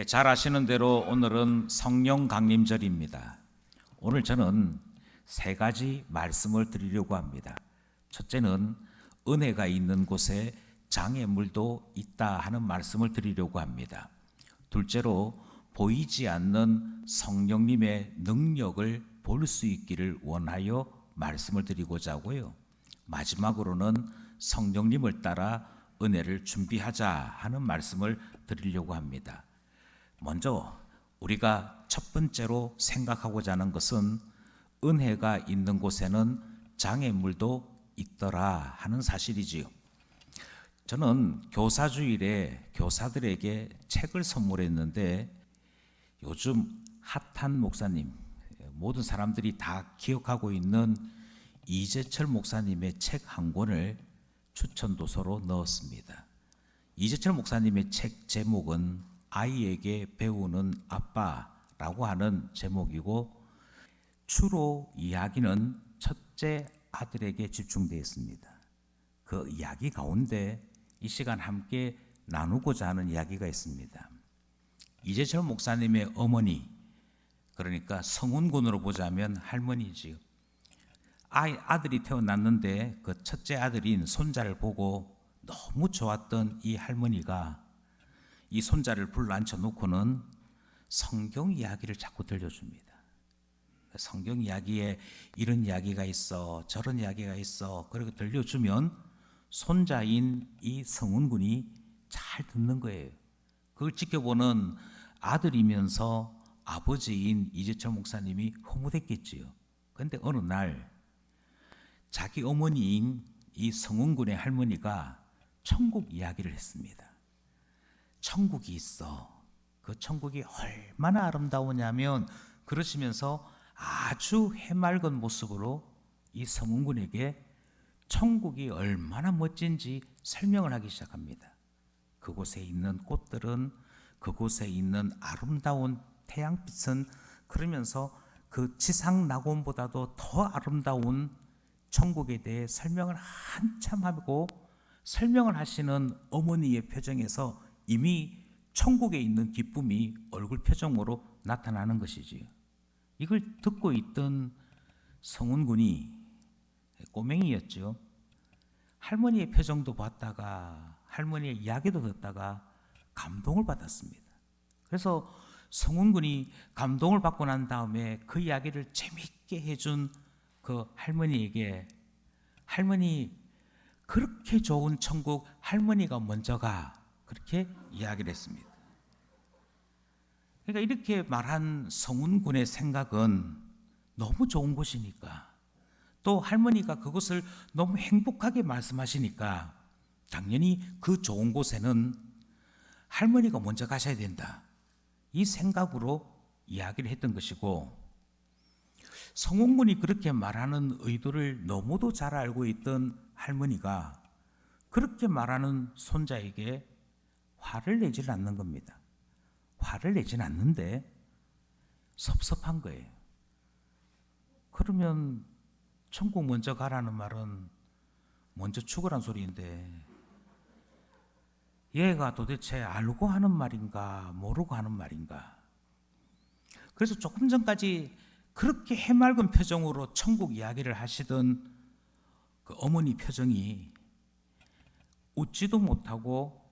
잘 아시는 대로 오늘은 성령 강림절입니다. 오늘 저는 세 가지 말씀을 드리려고 합니다. 첫째는 은혜가 있는 곳에 장애물도 있다 하는 말씀을 드리려고 합니다. 둘째로 보이지 않는 성령님의 능력을 볼 수 있기를 원하여 말씀을 드리고자 하고요. 마지막으로는 성령님을 따라 은혜를 준비하자 하는 말씀을 드리려고 합니다. 먼저 우리가 첫 번째로 생각하고자 하는 것은 은혜가 있는 곳에는 장애물도 있더라 하는 사실이지요. 저는 교사주일에 교사들에게 책을 선물했는데 요즘 핫한 목사님, 모든 사람들이 다 기억하고 있는 이재철 목사님의 책 한 권을 추천도서로 넣었습니다. 이재철 목사님의 책 제목은 아이에게 배우는 아빠라고 하는 제목이고, 주로 이야기는 첫째 아들에게 집중되어 있습니다. 그 이야기 가운데 이 시간 함께 나누고자 하는 이야기가 있습니다. 이재철 목사님의 어머니, 그러니까 성운군으로 보자면 할머니지요. 아들이 태어났는데 그 첫째 아들인 손자를 보고 너무 좋았던 이 할머니가 이 손자를 불러앉혀 놓고는 성경 이야기를 자꾸 들려줍니다. 성경 이야기에 이런 이야기가 있어, 저런 이야기가 있어, 그렇게 들려주면 손자인 이 성운군이 잘 듣는 거예요. 그걸 지켜보는 아들이면서 아버지인 이재철 목사님이 허무됐겠지요. 그런데 어느 날 자기 어머니인 이 성운군의 할머니가 천국 이야기를 했습니다. 천국이 있어. 그 천국이 얼마나 아름다우냐면, 그러시면서 아주 해맑은 모습으로 이 성운군에게 천국이 얼마나 멋진지 설명을 하기 시작합니다. 그곳에 있는 꽃들은, 그곳에 있는 아름다운 태양빛은, 그러면서 그 지상 낙원보다도 더 아름다운 천국에 대해 설명을 한참 하고, 설명을 하시는 어머니의 표정에서 이미 천국에 있는 기쁨이 얼굴 표정으로 나타나는 것이지요. 이걸 듣고 있던 성운군이, 꼬맹이였죠, 할머니의 표정도 봤다가 할머니의 이야기도 듣다가 감동을 받았습니다. 그래서 성운군이 감동을 받고 난 다음에 그 이야기를 재밌게 해준 그 할머니에게, 할머니 그렇게 좋은 천국 할머니가 먼저 가, 그렇게 이야기를 했습니다. 그러니까 이렇게 말한 성운군의 생각은 너무 좋은 곳이니까, 또 할머니가 그것을 너무 행복하게 말씀하시니까 당연히 그 좋은 곳에는 할머니가 먼저 가셔야 된다, 이 생각으로 이야기를 했던 것이고, 성운군이 그렇게 말하는 의도를 너무도 잘 알고 있던 할머니가 그렇게 말하는 손자에게 화를 내지는 않는 겁니다. 화를 내지는 않는데 섭섭한 거예요. 그러면 천국 먼저 가라는 말은 먼저 죽으란 소리인데, 얘가 도대체 알고 하는 말인가 모르고 하는 말인가. 그래서 조금 전까지 그렇게 해맑은 표정으로 천국 이야기를 하시던 그 어머니 표정이 웃지도 못하고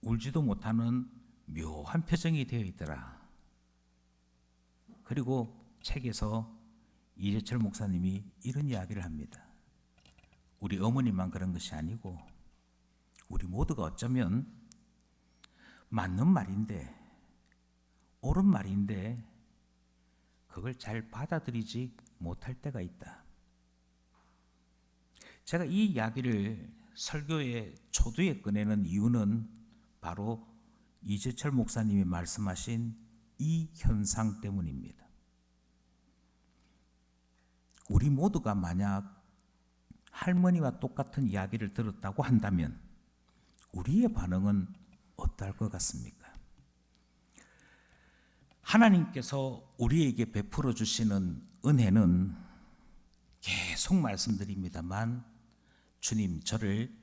울지도 못하는 묘한 표정이 되어 있더라. 그리고 책에서 이재철 목사님이 이런 이야기를 합니다. 우리 어머니만 그런 것이 아니고 우리 모두가 어쩌면 맞는 말인데, 옳은 말인데 그걸 잘 받아들이지 못할 때가 있다. 제가 이 이야기를 설교의 초두에 꺼내는 이유는 바로 이재철 목사님이 말씀하신 이 현상 때문입니다. 우리 모두가 만약 할머니와 똑같은 이야기를 들었다고 한다면 우리의 반응은 어떨 것 같습니까? 하나님께서 우리에게 베풀어 주시는 은혜는 계속 말씀드립니다만, 주님 저를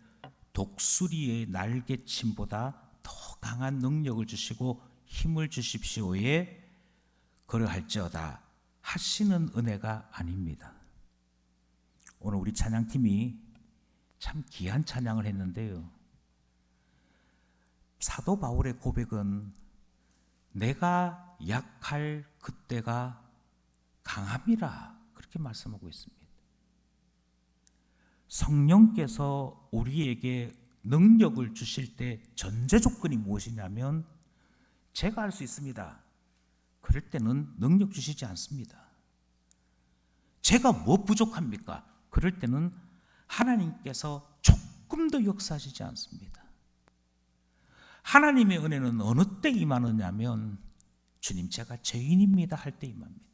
독수리의 날개침보다 더 강한 능력을 주시고 힘을 주십시오에 그러할지어다 하시는 은혜가 아닙니다. 오늘 우리 찬양팀이 참 귀한 찬양을 했는데요. 사도 바울의 고백은 내가 약할 그때가 강함이라 그렇게 말씀하고 있습니다. 성령께서 우리에게 능력을 주실 때 전제 조건이 무엇이냐면 제가 할 수 있습니다. 그럴 때는 능력 주시지 않습니다. 제가 뭐 부족합니까? 그럴 때는 하나님께서 조금 더 역사하시지 않습니다. 하나님의 은혜는 어느 때 임하느냐면 주님 제가 죄인입니다 할 때 임합니다.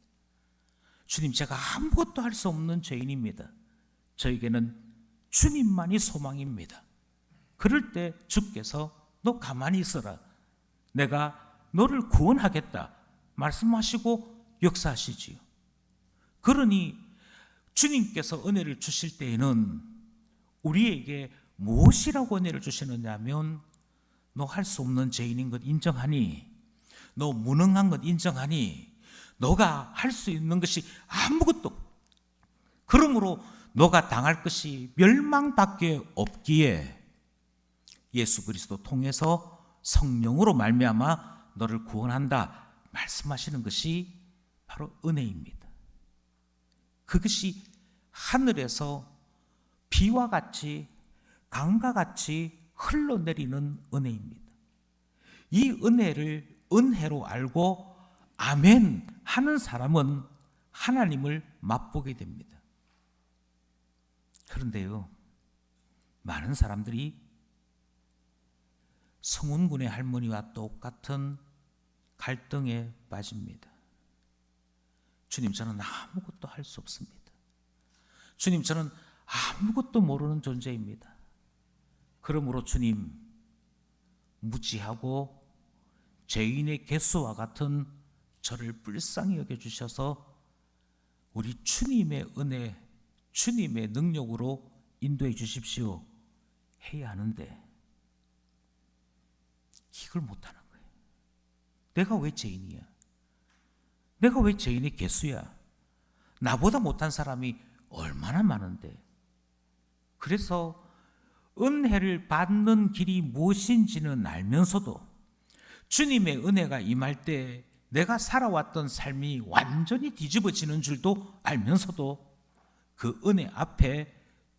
주님 제가 아무것도 할 수 없는 죄인입니다. 저에게는 주님만이 소망입니다. 그럴 때 주께서 너 가만히 있어라. 내가 너를 구원하겠다 말씀하시고 역사하시지요. 그러니 주님께서 은혜를 주실 때에는 우리에게 무엇이라고 은혜를 주시느냐 하면 너 할 수 없는 죄인인 것 인정하니, 너 무능한 것 인정하니, 너가 할 수 있는 것이 아무것도, 그러므로 너가 당할 것이 멸망밖에 없기에 예수 그리스도 통해서 성령으로 말미암아 너를 구원한다 말씀하시는 것이 바로 은혜입니다. 그것이 하늘에서 비와 같이 강과 같이 흘러내리는 은혜입니다. 이 은혜를 은혜로 알고 아멘 하는 사람은 하나님을 맛보게 됩니다. 그런데요, 많은 사람들이 성운군의 할머니와 똑같은 갈등에 빠집니다. 주님 저는 아무것도 할 수 없습니다. 주님 저는 아무것도 모르는 존재입니다. 그러므로 주님 무지하고 죄인의 개수와 같은 저를 불쌍히 여겨주셔서 우리 주님의 은혜, 주님의 능력으로 인도해 주십시오 해야 하는데 이걸 못하는 거예요. 내가 왜 죄인이야? 내가 왜 죄인의 개수야? 나보다 못한 사람이 얼마나 많은데. 그래서 은혜를 받는 길이 무엇인지는 알면서도 주님의 은혜가 임할 때 내가 살아왔던 삶이 완전히 뒤집어지는 줄도 알면서도 그 은혜 앞에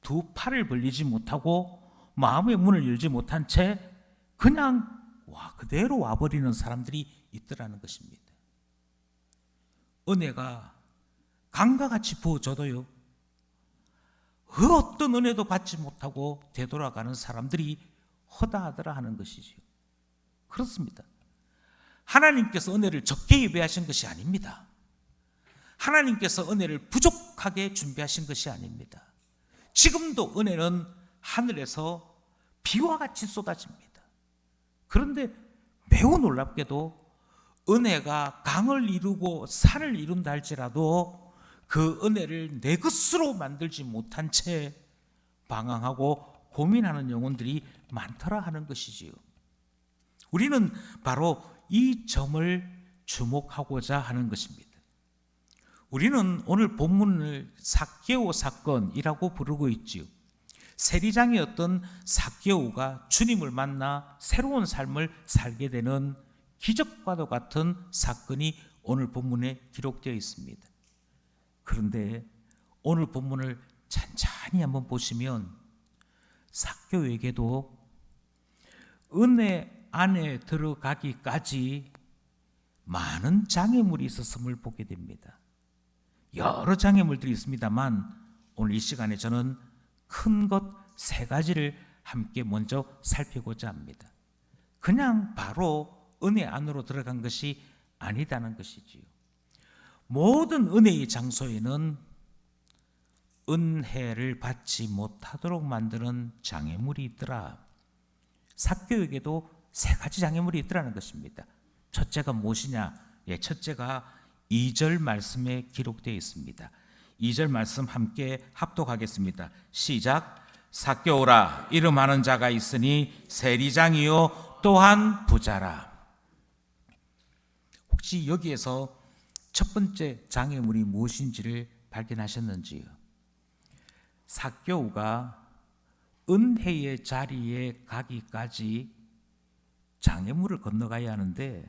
두 팔을 벌리지 못하고 마음의 문을 열지 못한 채 그냥 그대로 와버리는 사람들이 있더라는 것입니다. 은혜가 강과 같이 부어져도요, 그 어떤 은혜도 받지 못하고 되돌아가는 사람들이 허다하더라 하는 것이지요. 그렇습니다. 하나님께서 은혜를 적게 예배하신 것이 아닙니다. 하나님께서 은혜를 부족하게 준비하신 것이 아닙니다. 지금도 은혜는 하늘에서 비와 같이 쏟아집니다. 그런데 매우 놀랍게도 은혜가 강을 이루고 산을 이룬다 할지라도 그 은혜를 내 것으로 만들지 못한 채 방황하고 고민하는 영혼들이 많더라 하는 것이지요. 우리는 바로 이 점을 주목하고자 하는 것입니다. 우리는 오늘 본문을 삭개오 사건이라고 부르고 있지요. 세리장이었던 삭개오가 주님을 만나 새로운 삶을 살게 되는 기적과도 같은 사건이 오늘 본문에 기록되어 있습니다. 그런데 오늘 본문을 찬찬히 한번 보시면 삭개오에게도 은혜 안에 들어가기까지 많은 장애물이 있었음을 보게 됩니다. 여러 장애물들이 있습니다만 오늘 이 시간에 저는 큰 것 세 가지를 함께 먼저 살피고자 합니다. 그냥 바로 은혜 안으로 들어간 것이 아니다는 것이지요. 모든 은혜의 장소에는 은혜를 받지 못하도록 만드는 장애물이 있더라. 삭개오에게도 세 가지 장애물이 있더라는 것입니다. 첫째가 무엇이냐? 첫째가 2절 말씀에 기록되어 있습니다. 2절 말씀 함께 합독하겠습니다. 시작. 삭개오라 이름하는 자가 있으니 세리장이요 또한 부자라. 혹시 여기에서 첫 번째 장애물이 무엇인지를 발견하셨는지요? 삭개오가 은혜의 자리에 가기까지 장애물을 건너가야 하는데,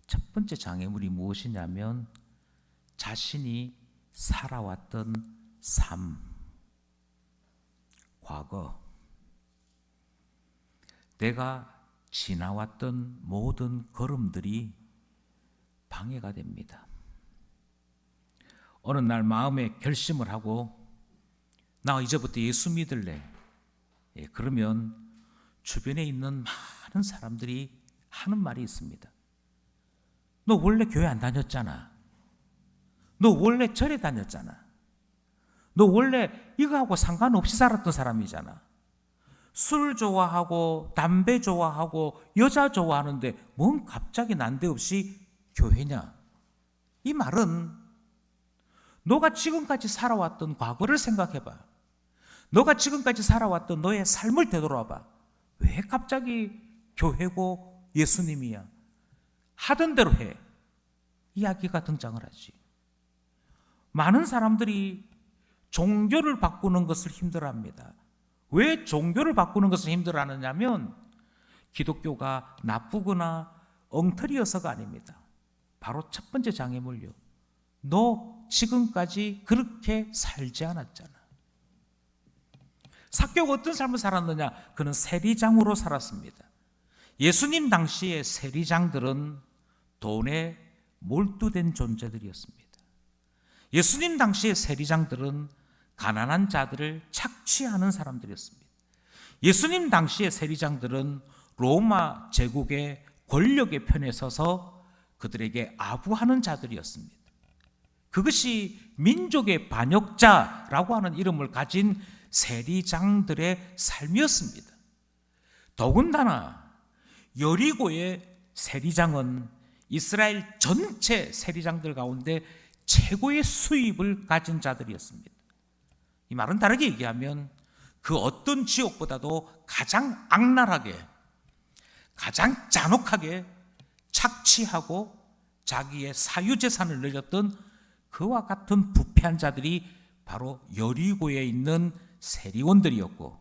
첫 번째 장애물이 무엇이냐면 자신이 살아왔던 삶, 과거, 내가 지나왔던 모든 걸음들이 방해가 됩니다. 어느 날 마음에 결심을 하고 나 이제부터 예수 믿을래. 그러면 주변에 있는 많은 사람들이 하는 말이 있습니다. 너 원래 교회 안 다녔잖아. 너 원래 절에 다녔잖아. 너 원래 이거하고 상관없이 살았던 사람이잖아. 술 좋아하고 담배 좋아하고 여자 좋아하는데 뭔 갑자기 난데없이 교회냐? 이 말은 너가 지금까지 살아왔던 과거를 생각해봐. 너가 지금까지 살아왔던 너의 삶을 되돌아봐. 왜 갑자기 교회고 예수님이야? 하던 대로 해. 이야기가 등장을 하지. 많은 사람들이 종교를 바꾸는 것을 힘들어합니다. 왜 종교를 바꾸는 것을 힘들어하느냐면 기독교가 나쁘거나 엉터리여서가 아닙니다. 바로 첫 번째 장애물요. 너 지금까지 그렇게 살지 않았잖아. 삭개오가 어떤 삶을 살았느냐? 그는 세리장으로 살았습니다. 예수님 당시의 세리장들은 돈에 몰두된 존재들이었습니다. 예수님 당시의 세리장들은 가난한 자들을 착취하는 사람들이었습니다. 예수님 당시의 세리장들은 로마 제국의 권력의 편에 서서 그들에게 아부하는 자들이었습니다. 그것이 민족의 반역자라고 하는 이름을 가진 세리장들의 삶이었습니다. 더군다나 여리고의 세리장은 이스라엘 전체 세리장들 가운데 최고의 수입을 가진 자들이었습니다. 이 말은 다르게 얘기하면 그 어떤 지옥보다도 가장 악랄하게, 가장 잔혹하게 착취하고 자기의 사유재산을 늘렸던 그와 같은 부패한 자들이 바로 여리고에 있는 세리원들이었고,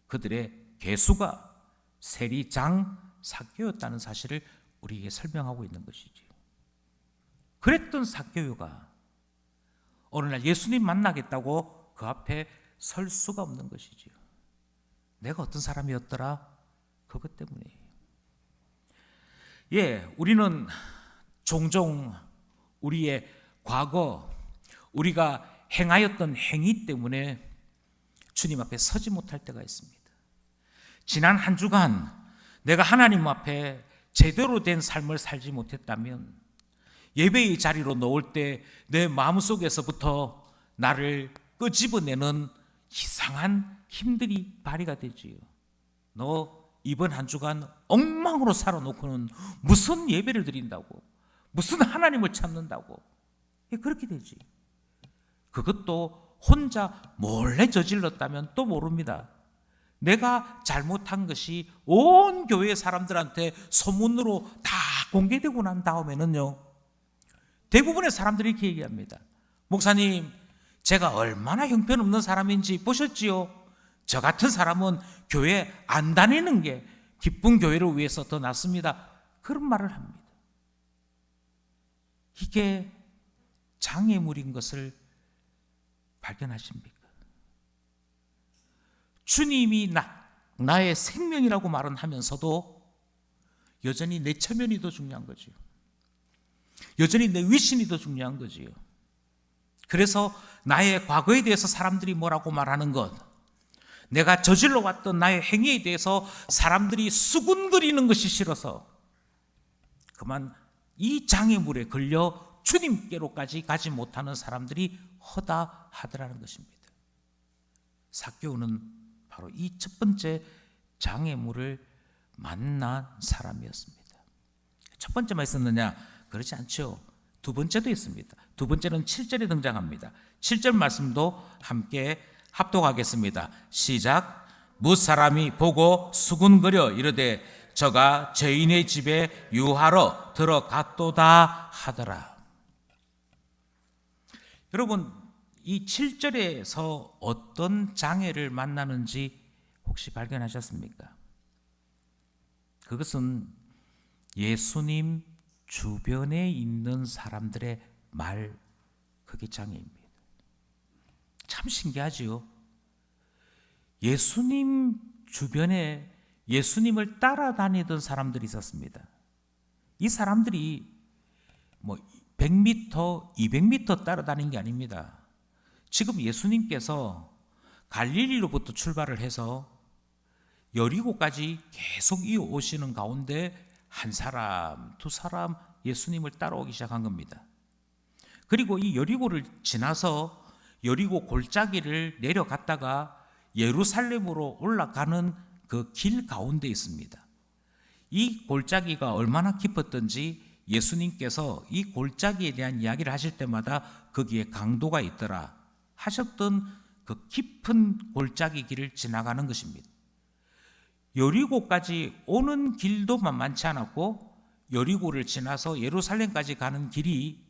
그들의 개수가 세리장 삭개오였다는 사실을 우리에게 설명하고 있는 것이지. 그랬던 삭개오가 어느 날 예수님 만나겠다고 그 앞에 설 수가 없는 것이지요. 내가 어떤 사람이었더라? 그것 때문이에요. 우리는 종종 우리의 과거, 우리가 행하였던 행위 때문에 주님 앞에 서지 못할 때가 있습니다. 지난 한 주간 내가 하나님 앞에 제대로 된 삶을 살지 못했다면 예배의 자리로 놓을 때 내 마음속에서부터 나를 끄집어내는 이상한 힘들이 발휘가 되지요. 너 이번 한 주간 엉망으로 살아놓고는 무슨 예배를 드린다고, 무슨 하나님을 찾는다고, 그렇게 되지. 그것도 혼자 몰래 저질렀다면 또 모릅니다. 내가 잘못한 것이 온 교회 사람들한테 소문으로 다 공개되고 난 다음에는요, 대부분의 사람들이 이렇게 얘기합니다. 목사님, 제가 얼마나 형편없는 사람인지 보셨지요? 저 같은 사람은 교회 안 다니는 게 기쁜 교회를 위해서 더 낫습니다. 그런 말을 합니다. 이게 장애물인 것을 발견하십니까? 주님이 나의 생명이라고 말은 하면서도 여전히 내 체면이 더 중요한 거지요. 여전히 내 위신이 더 중요한 거지요. 그래서 나의 과거에 대해서 사람들이 뭐라고 말하는 것, 내가 저질러 왔던 나의 행위에 대해서 사람들이 수군거리는 것이 싫어서 그만 이 장애물에 걸려 주님께로까지 가지 못하는 사람들이 허다하더라는 것입니다. 삭개오는 바로 이 첫 번째 장애물을 만난 사람이었습니다. 첫 번째만 있었느냐? 그렇지 않죠. 두 번째도 있습니다. 두 번째는 7절에 등장합니다. 7절 말씀도 함께 합독하겠습니다. 시작. 무사람이 보고 수군거려 이르되 저가 죄인의 집에 유하러 들어갔도다 하더라. 여러분, 이 7절에서 어떤 장애를 만나는지 혹시 발견하셨습니까? 그것은 예수님 주변에 있는 사람들의 말, 그게 장애입니다. 참 신기하지요. 예수님 주변에 예수님을 따라다니던 사람들이 있었습니다. 이 사람들이 100m, 200m 따라다닌 게 아닙니다. 지금 예수님께서 갈릴리로부터 출발을 해서 여리고까지 계속 이어오시는 가운데 한 사람, 두 사람 예수님을 따라오기 시작한 겁니다. 그리고 이 여리고를 지나서 여리고 골짜기를 내려갔다가 예루살렘으로 올라가는 그 길 가운데 있습니다. 이 골짜기가 얼마나 깊었던지 예수님께서 이 골짜기에 대한 이야기를 하실 때마다 거기에 강도가 있더라 하셨던 그 깊은 골짜기 길을 지나가는 것입니다. 여리고까지 오는 길도 만만치 않았고 여리고를 지나서 예루살렘까지 가는 길이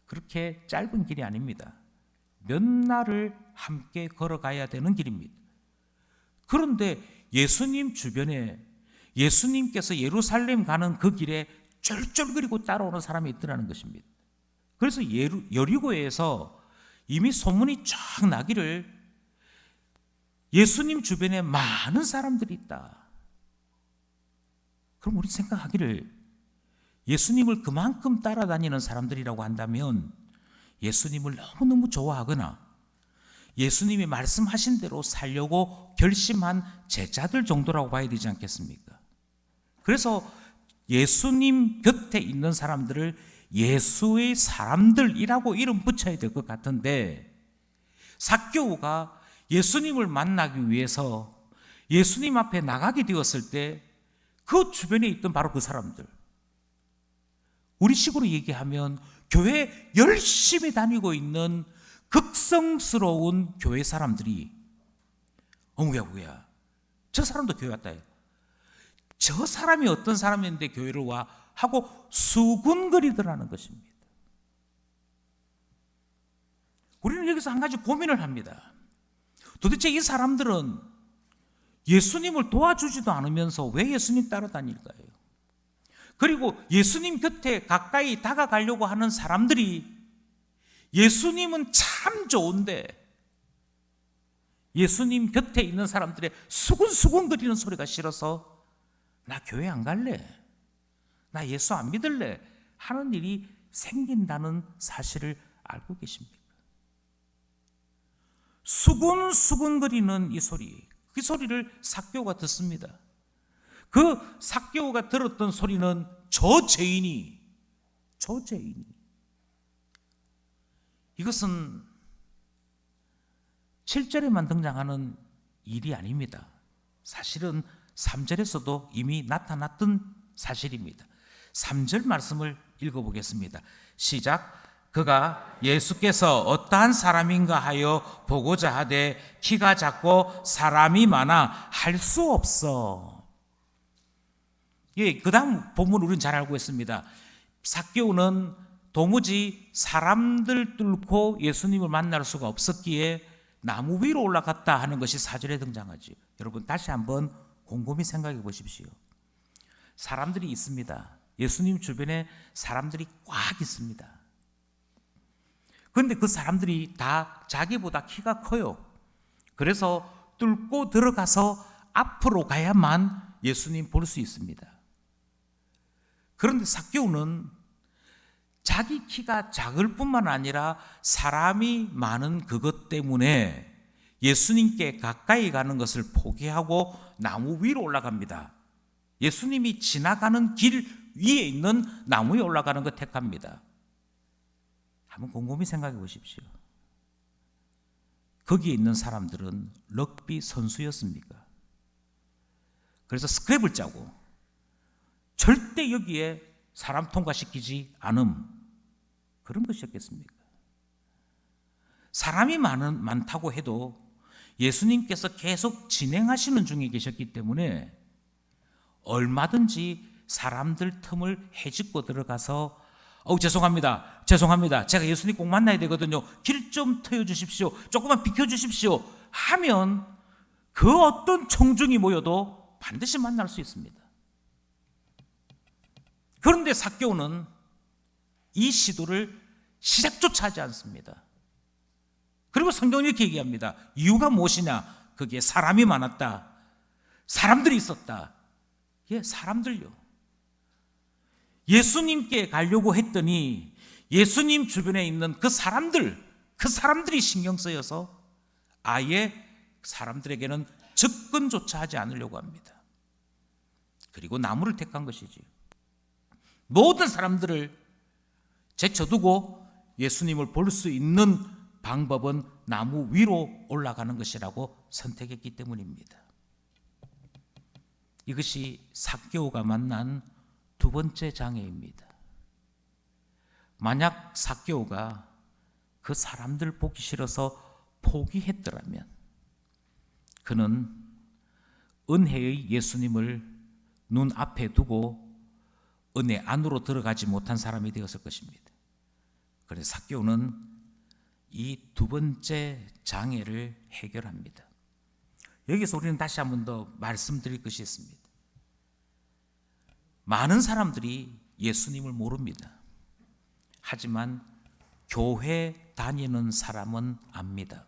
그렇게 짧은 길이 아닙니다. 몇 날을 함께 걸어가야 되는 길입니다. 그런데 예수님 주변에 예수님께서 예루살렘 가는 그 길에 쫄쫄거리고 따라오는 사람이 있더라는 것입니다. 그래서 여리고에서 이미 소문이 쫙 나기를 예수님 주변에 많은 사람들이 있다. 그럼 우리 생각하기를 예수님을 그만큼 따라다니는 사람들이라고 한다면 예수님을 너무너무 좋아하거나 예수님이 말씀하신 대로 살려고 결심한 제자들 정도라고 봐야 되지 않겠습니까? 그래서 예수님 곁에 있는 사람들을 예수의 사람들이라고 이름 붙여야 될 것 같은데 삭개오가 예수님을 만나기 위해서 예수님 앞에 나가게 되었을 때 그 주변에 있던 바로 그 사람들, 우리식으로 얘기하면 교회 열심히 다니고 있는 극성스러운 교회 사람들이 어머야 저 사람도 교회 왔다. 저 사람이 어떤 사람인데 교회를 와 하고 수군거리더라는 것입니다. 우리는 여기서 한 가지 고민을 합니다. 도대체 이 사람들은 예수님을 도와주지도 않으면서 왜 예수님 따라다닐까요? 그리고 예수님 곁에 가까이 다가가려고 하는 사람들이 예수님은 참 좋은데 예수님 곁에 있는 사람들의 수군수군거리는 소리가 싫어서 나 교회 안 갈래, 나 예수 안 믿을래 하는 일이 생긴다는 사실을 알고 계십니까? 수군수군거리는 이 소리, 그 소리를 삭개오가 듣습니다. 그 삭개오가 들었던 소리는 저 죄인이 이것은 7절에만 등장하는 일이 아닙니다. 사실은 3절에서도 이미 나타났던 사실입니다. 3절 말씀을 읽어보겠습니다. 시작. 그가 예수께서 어떠한 사람인가 하여 보고자 하되 키가 작고 사람이 많아 할 수 없어. 예, 그 다음 본문 우리는 잘 알고 있습니다. 삭개오는 도무지 사람들 뚫고 예수님을 만날 수가 없었기에 나무 위로 올라갔다 하는 것이 4절에 등장하죠. 여러분 다시 한번 곰곰이 생각해 보십시오. 사람들이 있습니다. 예수님 주변에 사람들이 꽉 있습니다. 그런데 그 사람들이 다 자기보다 키가 커요. 그래서 뚫고 들어가서 앞으로 가야만 예수님 볼 수 있습니다. 그런데 삭개오는 자기 키가 작을 뿐만 아니라 사람이 많은 그것 때문에 예수님께 가까이 가는 것을 포기하고 나무 위로 올라갑니다. 예수님이 지나가는 길 위에 있는 나무 위에 올라가는 것 택합니다. 한번 곰곰이 생각해 보십시오. 거기에 있는 사람들은 럭비 선수였습니까? 그래서 스크랩을 짜고 절대 여기에 사람 통과시키지 않음, 그런 것이었겠습니까? 사람이 많다고 해도 예수님께서 계속 진행하시는 중에 계셨기 때문에 얼마든지 사람들 틈을 헤집고 들어가서 죄송합니다. 죄송합니다. 제가 예수님 꼭 만나야 되거든요. 길 좀 트여주십시오. 조금만 비켜주십시오. 하면 그 어떤 청중이 모여도 반드시 만날 수 있습니다. 그런데 삭개오는 이 시도를 시작조차 하지 않습니다. 그리고 성경은 이렇게 얘기합니다. 이유가 무엇이냐? 거기에 사람이 많았다. 사람들이 있었다. 예, 사람들요. 예수님께 가려고 했더니 예수님 주변에 있는 그 사람들이 신경 쓰여서 아예 사람들에게는 접근조차 하지 않으려고 합니다. 그리고 나무를 택한 것이지. 모든 사람들을 제쳐두고 예수님을 볼 수 있는 방법은 나무 위로 올라가는 것이라고 선택했기 때문입니다. 이것이 삭개오가 만난 두 번째 장애입니다. 만약 삭개오가 그 사람들 보기 싫어서 포기했더라면 그는 은혜의 예수님을 눈앞에 두고 은혜 안으로 들어가지 못한 사람이 되었을 것입니다. 그래서 삭개오는 이 두 번째 장애를 해결합니다. 여기서 우리는 다시 한 번 더 말씀드릴 것이 있습니다. 많은 사람들이 예수님을 모릅니다. 하지만 교회 다니는 사람은 압니다.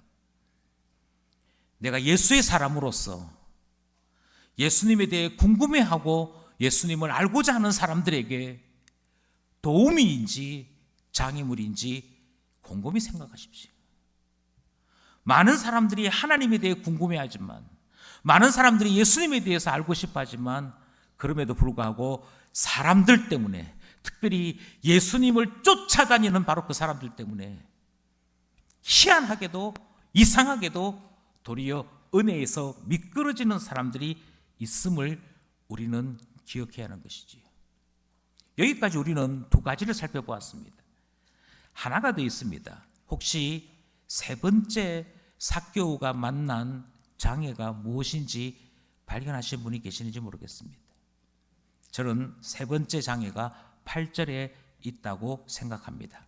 내가 예수의 사람으로서 예수님에 대해 궁금해하고 예수님을 알고자 하는 사람들에게 도움인지 장애물인지 곰곰이 생각하십시오. 많은 사람들이 하나님에 대해 궁금해하지만, 많은 사람들이 예수님에 대해서 알고 싶어하지만, 그럼에도 불구하고 사람들 때문에, 특별히 예수님을 쫓아다니는 바로 그 사람들 때문에 희한하게도 이상하게도 도리어 은혜에서 미끄러지는 사람들이 있음을 우리는 기억해야 하는 것이지요. 여기까지 우리는 두 가지를 살펴보았습니다. 하나가 더 있습니다. 혹시 세 번째 삭개오가 만난 장애가 무엇인지 발견하신 분이 계시는지 모르겠습니다. 저는 세 번째 장애가 8절에 있다고 생각합니다.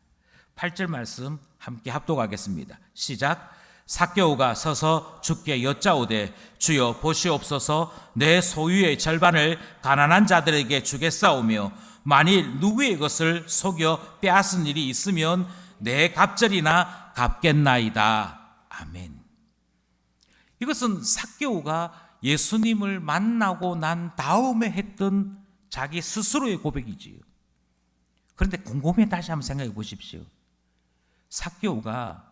8절 말씀 함께 합독하겠습니다. 시작. 삭개오가 서서 주께 여짜오되 주여 보시옵소서 내 소유의 절반을 가난한 자들에게 주겠사오며 만일 누구의 것을 속여 빼앗은 일이 있으면 내 갑절이나 갚겠나이다. 아멘. 이것은 삭개오가 예수님을 만나고 난 다음에 했던 자기 스스로의 고백이지요. 그런데 곰곰이 다시 한번 생각해 보십시오. 삭개오가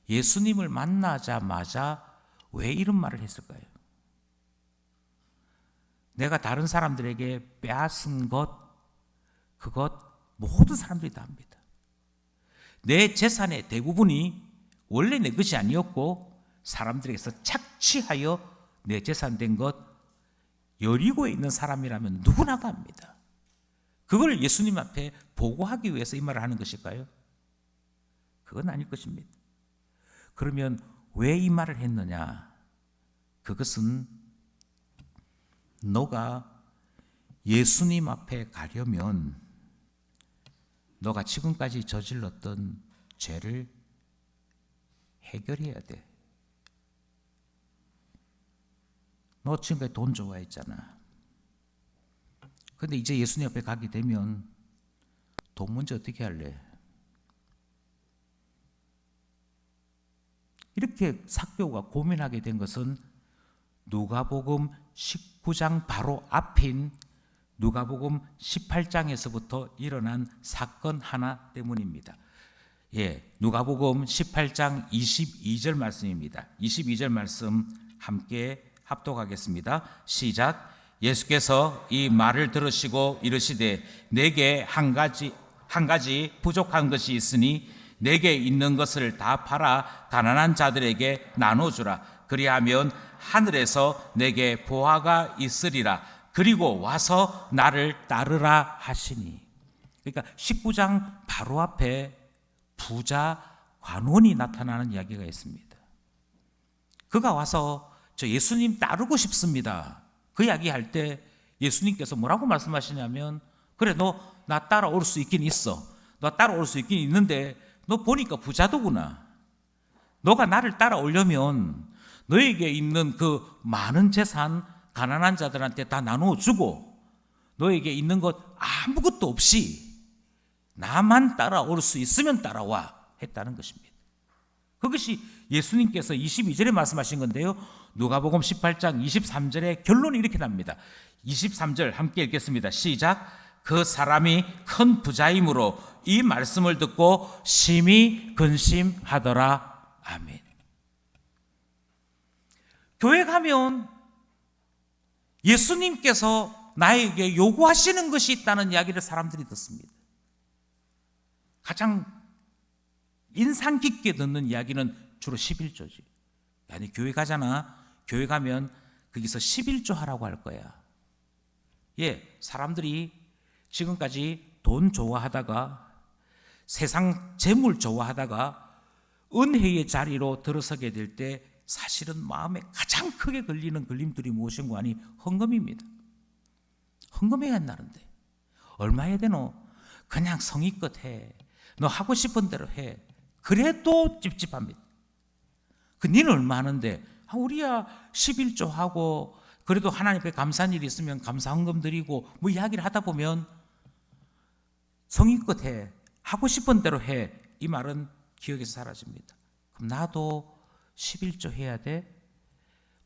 예수님을 만나자마자 왜 이런 말을 했을까요? 내가 다른 사람들에게 빼앗은 그것 모든 사람들이 다 합니다. 내 재산의 대부분이 원래 내 것이 아니었고 사람들에게서 착취하여 내 재산 된 것, 여리고에 있는 사람이라면 누구나가 합니다. 그걸 예수님 앞에 보고하기 위해서 이 말을 하는 것일까요? 그건 아닐 것입니다. 그러면 왜 이 말을 했느냐? 그것은 너가 예수님 앞에 가려면 너가 지금까지 저질렀던 죄를 해결해야 돼. 너 지금까지 돈 좋아했잖아. 근데 이제 예수님 앞에 가게 되면 돈 문제 어떻게 할래? 이렇게 삭개오가 고민하게 된 것은 누가복음 19장 바로 앞인 누가복음 18장에서부터 일어난 사건 하나 때문입니다. 누가복음 18장 22절 말씀입니다. 22절 말씀 함께 합독하겠습니다. 시작. 예수께서 이 말을 들으시고 이르시되 내게 한 가지 부족한 것이 있으니 내게 있는 것을 다 팔아 가난한 자들에게 나눠주라. 그리하면 하늘에서 내게 보화가 있으리라. 그리고 와서 나를 따르라 하시니. 그러니까 19장 바로 앞에 부자 관원이 나타나는 이야기가 있습니다. 그가 와서 저 예수님 따르고 싶습니다. 그 이야기할 때 예수님께서 뭐라고 말씀하시냐면, 그래, 너 나 따라올 수 있긴 있어. 너 따라올 수 있긴 있는데 너 보니까 부자도구나. 너가 나를 따라오려면 너에게 있는 그 많은 재산 가난한 자들한테 다 나누어 주고, 너에게 있는 것 아무것도 없이 나만 따라올 수 있으면 따라와 했다는 것입니다. 그것이 예수님께서 22절에 말씀하신 건데요, 누가복음 18장 23절에 결론이 이렇게 납니다. 23절 함께 읽겠습니다. 시작. 그 사람이 큰 부자이므로 이 말씀을 듣고 심히 근심하더라. 아멘. 교회 가면 예수님께서 나에게 요구하시는 것이 있다는 이야기를 사람들이 듣습니다. 가장 인상 깊게 듣는 이야기는 주로 11조지. 아니, 교회 가잖아. 교회 가면 거기서 11조 하라고 할 거야. 예, 사람들이 지금까지 돈 좋아하다가, 세상 재물 좋아하다가 은혜의 자리로 들어서게 될 때 사실은 마음에 가장 크게 걸리는 걸림돌이 무엇인가 하니 헌금입니다. 헌금해야 한다는데 얼마 해야 되노? 그냥 성의껏 해. 너 하고 싶은 대로 해. 그래도 찝찝합니다. 그 니는 얼마 하는데? 우리야 11조 하고, 그래도 하나님께 감사한 일이 있으면 감사 헌금 드리고 뭐 이야기를 하다 보면 성의껏 해. 하고 싶은 대로 해. 이 말은 기억에서 사라집니다. 그럼 나도 11조 해야 돼?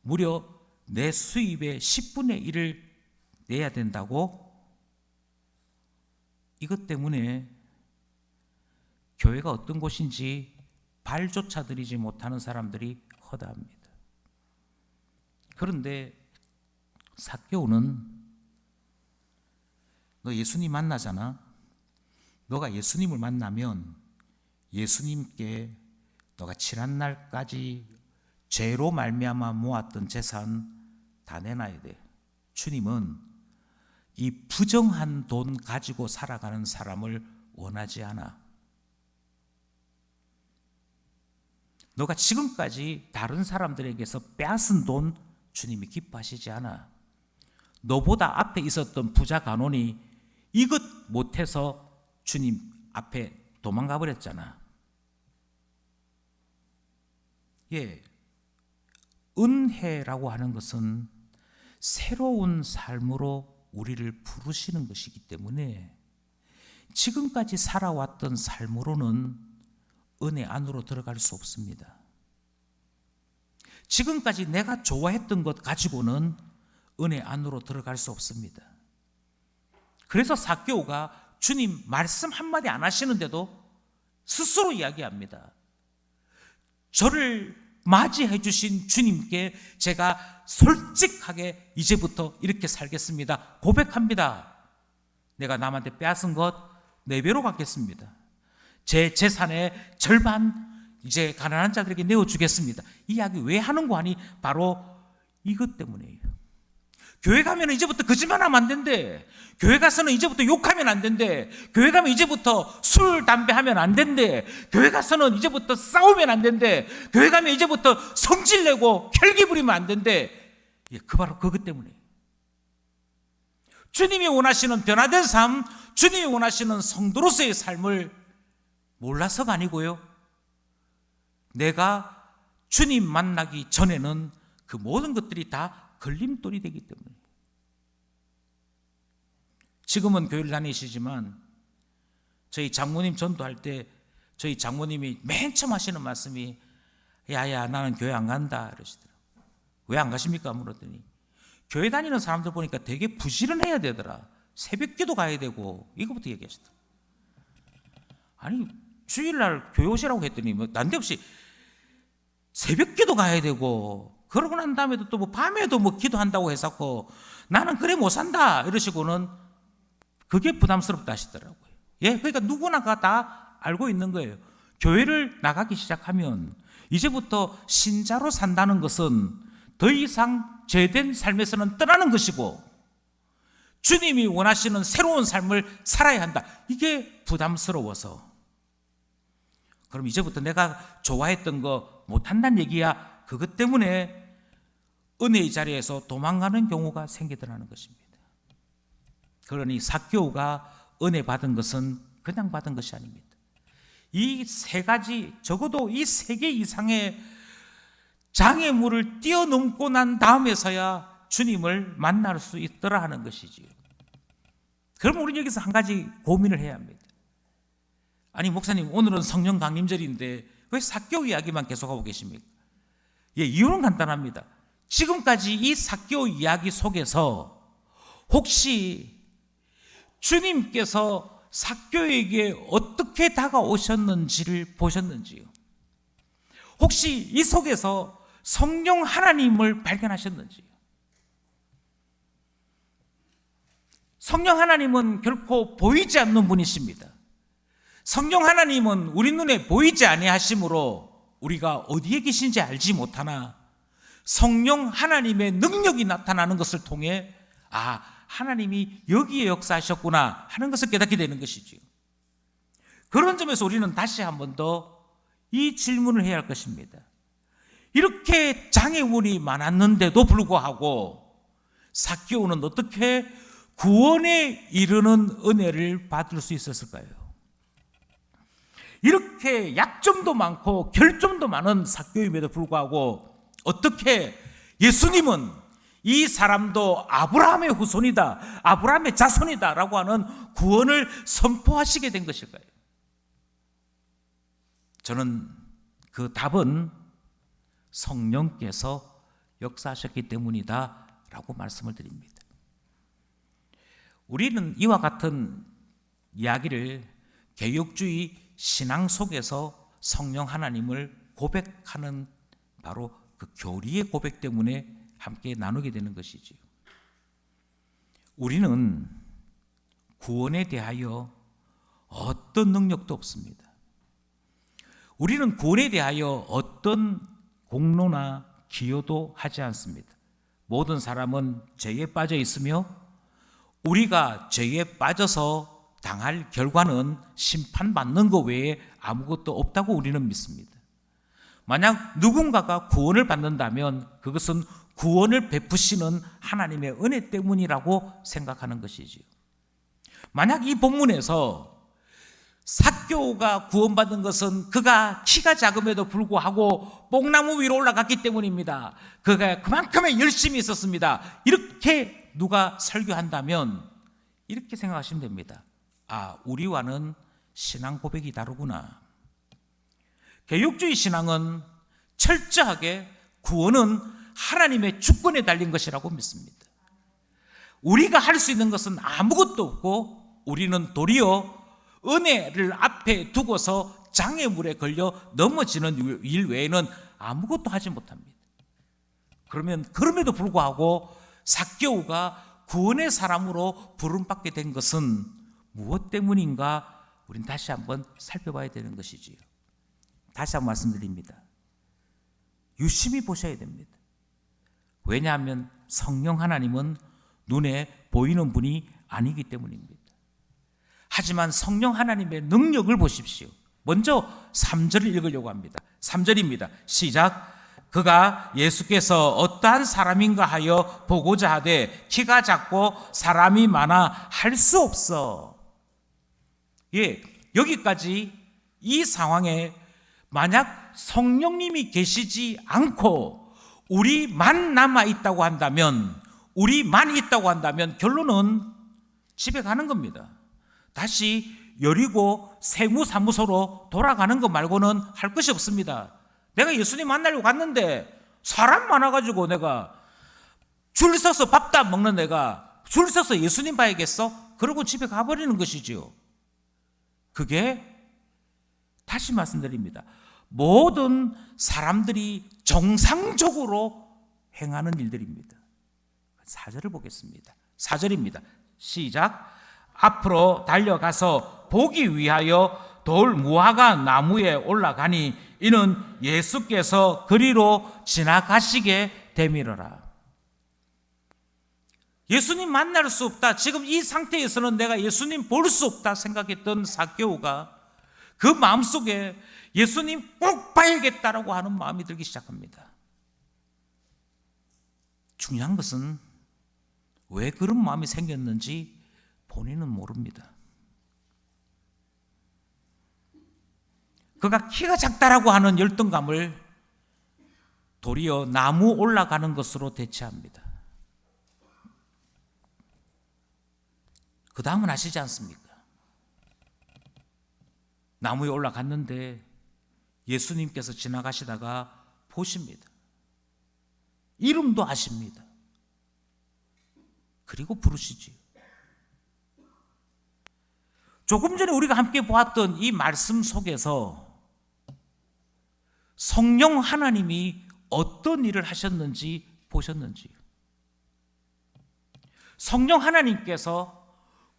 무려 내 수입의 10분의 1을 내야 된다고? 이것 때문에 교회가 어떤 곳인지 발조차 들이지 못하는 사람들이 허다합니다. 그런데 삭개오는, 너 예수님 만나잖아. 너가 예수님을 만나면 예수님께 너가 지난 날까지 죄로 말미암아 모았던 재산 다 내놔야 돼. 주님은 이 부정한 돈 가지고 살아가는 사람을 원하지 않아. 너가 지금까지 다른 사람들에게서 빼앗은 돈 주님이 기뻐하시지 않아. 너보다 앞에 있었던 부자 간원이 이것 못해서 주님 앞에 도망가 버렸잖아. 예, 은혜라고 하는 것은 새로운 삶으로 우리를 부르시는 것이기 때문에 지금까지 살아왔던 삶으로는 은혜 안으로 들어갈 수 없습니다. 지금까지 내가 좋아했던 것 가지고는 은혜 안으로 들어갈 수 없습니다. 그래서 삭개오가 주님 말씀 한마디 안 하시는데도 스스로 이야기합니다. 저를 맞이해 주신 주님께 제가 솔직하게 이제부터 이렇게 살겠습니다. 고백합니다. 내가 남한테 빼앗은 것 4배로 갚겠습니다. 제 재산의 절반 이제 가난한 자들에게 내어주겠습니다. 이 이야기 왜 하는 거 아니? 바로 이것 때문이에요. 교회 가면 이제부터 거짓말하면 안 된대. 교회 가서는 이제부터 욕하면 안 된대. 교회 가면 이제부터 술, 담배 하면 안 된대. 교회 가서는 이제부터 싸우면 안 된대. 교회 가면 이제부터 성질내고 혈기 부리면 안 된대. 예, 바로 그것 때문에. 주님이 원하시는 변화된 삶, 주님이 원하시는 성도로서의 삶을 몰라서가 아니고요, 내가 주님 만나기 전에는 그 모든 것들이 다 걸림돌이 되기 때문에. 지금은 교회를 다니시지만 저희 장모님 전도할 때 저희 장모님이 맨 처음 하시는 말씀이 야야 나는 교회 안 간다 이러시더라고요. 왜 안 가십니까? 물었더니 교회 다니는 사람들 보니까 되게 부지런해야 되더라. 새벽기도 가야 되고 이거부터 얘기하시더라고요. 아니 주일날 교회 오시라고 했더니 뭐 난데없이 새벽기도 가야 되고 그러고 난 다음에도 또 뭐 밤에도 뭐 기도한다고 해서 나는 그래 못 산다 이러시고는 그게 부담스럽다 하시더라고요. 예, 그러니까 누구나가 다 알고 있는 거예요. 교회를 나가기 시작하면 이제부터 신자로 산다는 것은 더 이상 죄된 삶에서는 떠나는 것이고 주님이 원하시는 새로운 삶을 살아야 한다. 이게 부담스러워서 그럼 이제부터 내가 좋아했던 거 못한다는 얘기야. 그것 때문에 은혜의 자리에서 도망가는 경우가 생기더라는 것입니다. 그러니 삭개오가 은혜 받은 것은 그냥 받은 것이 아닙니다. 이 세 가지, 적어도 이 세 개 이상의 장애물을 뛰어넘고 난 다음에서야 주님을 만날 수 있더라 하는 것이지요. 그럼 우리는 여기서 한 가지 고민을 해야 합니다. 아니 목사님, 오늘은 성령 강림절인데 왜 삭개오 이야기만 계속하고 계십니까? 예, 이유는 간단합니다. 지금까지 이 삭개오 이야기 속에서 혹시 주님께서 삭개오에게 어떻게 다가오셨는지를 보셨는지요? 혹시 이 속에서 성령 하나님을 발견하셨는지요? 성령 하나님은 결코 보이지 않는 분이십니다. 성령 하나님은 우리 눈에 보이지 아니하심으로 우리가 어디에 계신지 알지 못하나 성령 하나님의 능력이 나타나는 것을 통해 하나님이 여기에 역사하셨구나 하는 것을 깨닫게 되는 것이지요. 그런 점에서 우리는 다시 한 번 더 이 질문을 해야 할 것입니다. 이렇게 장애물이 많았는데도 불구하고 삭개오는 어떻게 구원에 이르는 은혜를 받을 수 있었을까요? 이렇게 약점도 많고 결점도 많은 삭개오임에도 불구하고 어떻게 예수님은 이 사람도 아브라함의 후손이다, 아브라함의 자손이다 라고 하는 구원을 선포하시게 된 것일까요? 저는 그 답은 성령께서 역사하셨기 때문이다 라고 말씀을 드립니다. 우리는 이와 같은 이야기를 개혁주의 신앙 속에서 성령 하나님을 고백하는 바로 그 교리의 고백 때문에 함께 나누게 되는 것이지요. 우리는 구원에 대하여 어떤 능력도 없습니다. 우리는 구원에 대하여 어떤 공로나 기여도 하지 않습니다. 모든 사람은 죄에 빠져 있으며 우리가 죄에 빠져서 당할 결과는 심판받는 것 외에 아무것도 없다고 우리는 믿습니다. 만약 누군가가 구원을 받는다면 그것은 구원을 베푸시는 하나님의 은혜 때문이라고 생각하는 것이지요. 만약 이 본문에서 삭개오가 구원받은 것은 그가 키가 작음에도 불구하고 뽕나무 위로 올라갔기 때문입니다. 그가 그만큼의 열심이 있었습니다. 이렇게 누가 설교한다면 이렇게 생각하시면 됩니다. 우리와는 신앙 고백이 다르구나. 개혁주의 신앙은 철저하게 구원은 하나님의 주권에 달린 것이라고 믿습니다. 우리가 할 수 있는 것은 아무것도 없고 우리는 도리어 은혜를 앞에 두고서 장애물에 걸려 넘어지는 일 외에는 아무것도 하지 못합니다. 그러면 그럼에도 불구하고 삭개오가 구원의 사람으로 부름받게 된 것은 무엇 때문인가? 우린 다시 한번 살펴봐야 되는 것이지요. 다시 한번 말씀드립니다. 유심히 보셔야 됩니다. 왜냐하면 성령 하나님은 눈에 보이는 분이 아니기 때문입니다. 하지만 성령 하나님의 능력을 보십시오. 먼저 3절을 읽으려고 합니다. 3절입니다. 시작. 그가 예수께서 어떠한 사람인가 하여 보고자 하되 키가 작고 사람이 많아 할 수 없어. 여기까지 이 상황에 만약 성령님이 계시지 않고 우리만 남아 있다고 한다면, 우리만 있다고 한다면 결론은 집에 가는 겁니다. 다시 여리고 세무사무소로 돌아가는 것 말고는 할 것이 없습니다. 내가 예수님 만나려고 갔는데 사람 많아가지고 내가 줄 서서 밥도 안 먹는 내가 줄 서서 예수님 봐야겠어? 그러고 집에 가버리는 것이지요. 그게 다시 말씀드립니다. 모든 사람들이 정상적으로 행하는 일들입니다. 4절을 보겠습니다. 4절입니다. 시작. 앞으로 달려가서 보기 위하여 돌 무화과 나무에 올라가니 이는 예수께서 그리로 지나가시게 되밀어라. 예수님 만날 수 없다. 지금 이 상태에서는 내가 예수님 볼 수 없다 생각했던 삭개오가 그 마음속에 예수님 꼭 봐야겠다라고 하는 마음이 들기 시작합니다. 중요한 것은 왜 그런 마음이 생겼는지 본인은 모릅니다. 그가 키가 작다라고 하는 열등감을 도리어 나무 올라가는 것으로 대체합니다. 그 다음은 아시지 않습니까? 나무에 올라갔는데 예수님께서 지나가시다가 보십니다. 이름도 아십니다. 그리고 부르시지요. 조금 전에 우리가 함께 보았던 이 말씀 속에서 성령 하나님이 어떤 일을 하셨는지 보셨는지요? 성령 하나님께서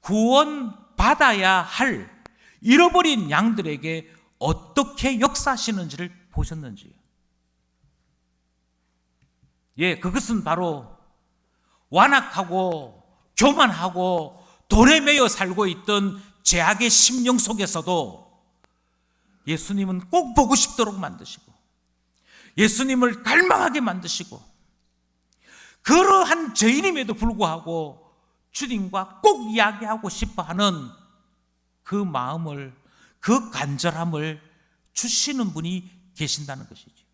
구원받아야 할 잃어버린 양들에게 어떻게 역사하시는지를 보셨는지요? 예, 그것은 바로 완악하고 교만하고 돈에 매여 살고 있던 죄악의 심령 속에서도 예수님은 꼭 보고 싶도록 만드시고 예수님을 갈망하게 만드시고 그러한 죄인임에도 불구하고 주님과 꼭 이야기하고 싶어하는 그 마음을, 그 간절함을 주시는 분이 계신다는 것이죠.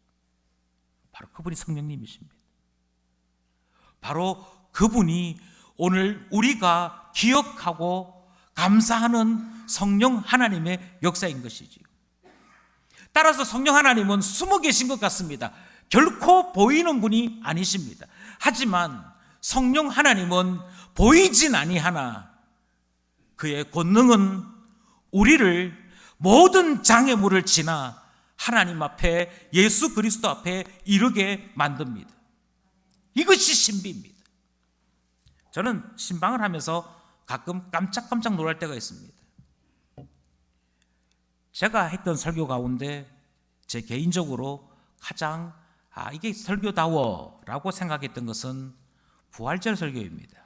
바로 그분이 성령님이십니다. 바로 그분이 오늘 우리가 기억하고 감사하는 성령 하나님의 역사인 것이지요. 따라서 성령 하나님은 숨어 계신 것 같습니다. 결코 보이는 분이 아니십니다. 하지만 성령 하나님은 보이진 아니하나 그의 권능은 우리를 모든 장애물을 지나 하나님 앞에, 예수 그리스도 앞에 이르게 만듭니다. 이것이 신비입니다. 저는 신방을 하면서 가끔 깜짝깜짝 놀랄 때가 있습니다. 제가 했던 설교 가운데 제 개인적으로 가장 이게 설교다워 라고 생각했던 것은 부활절 설교입니다.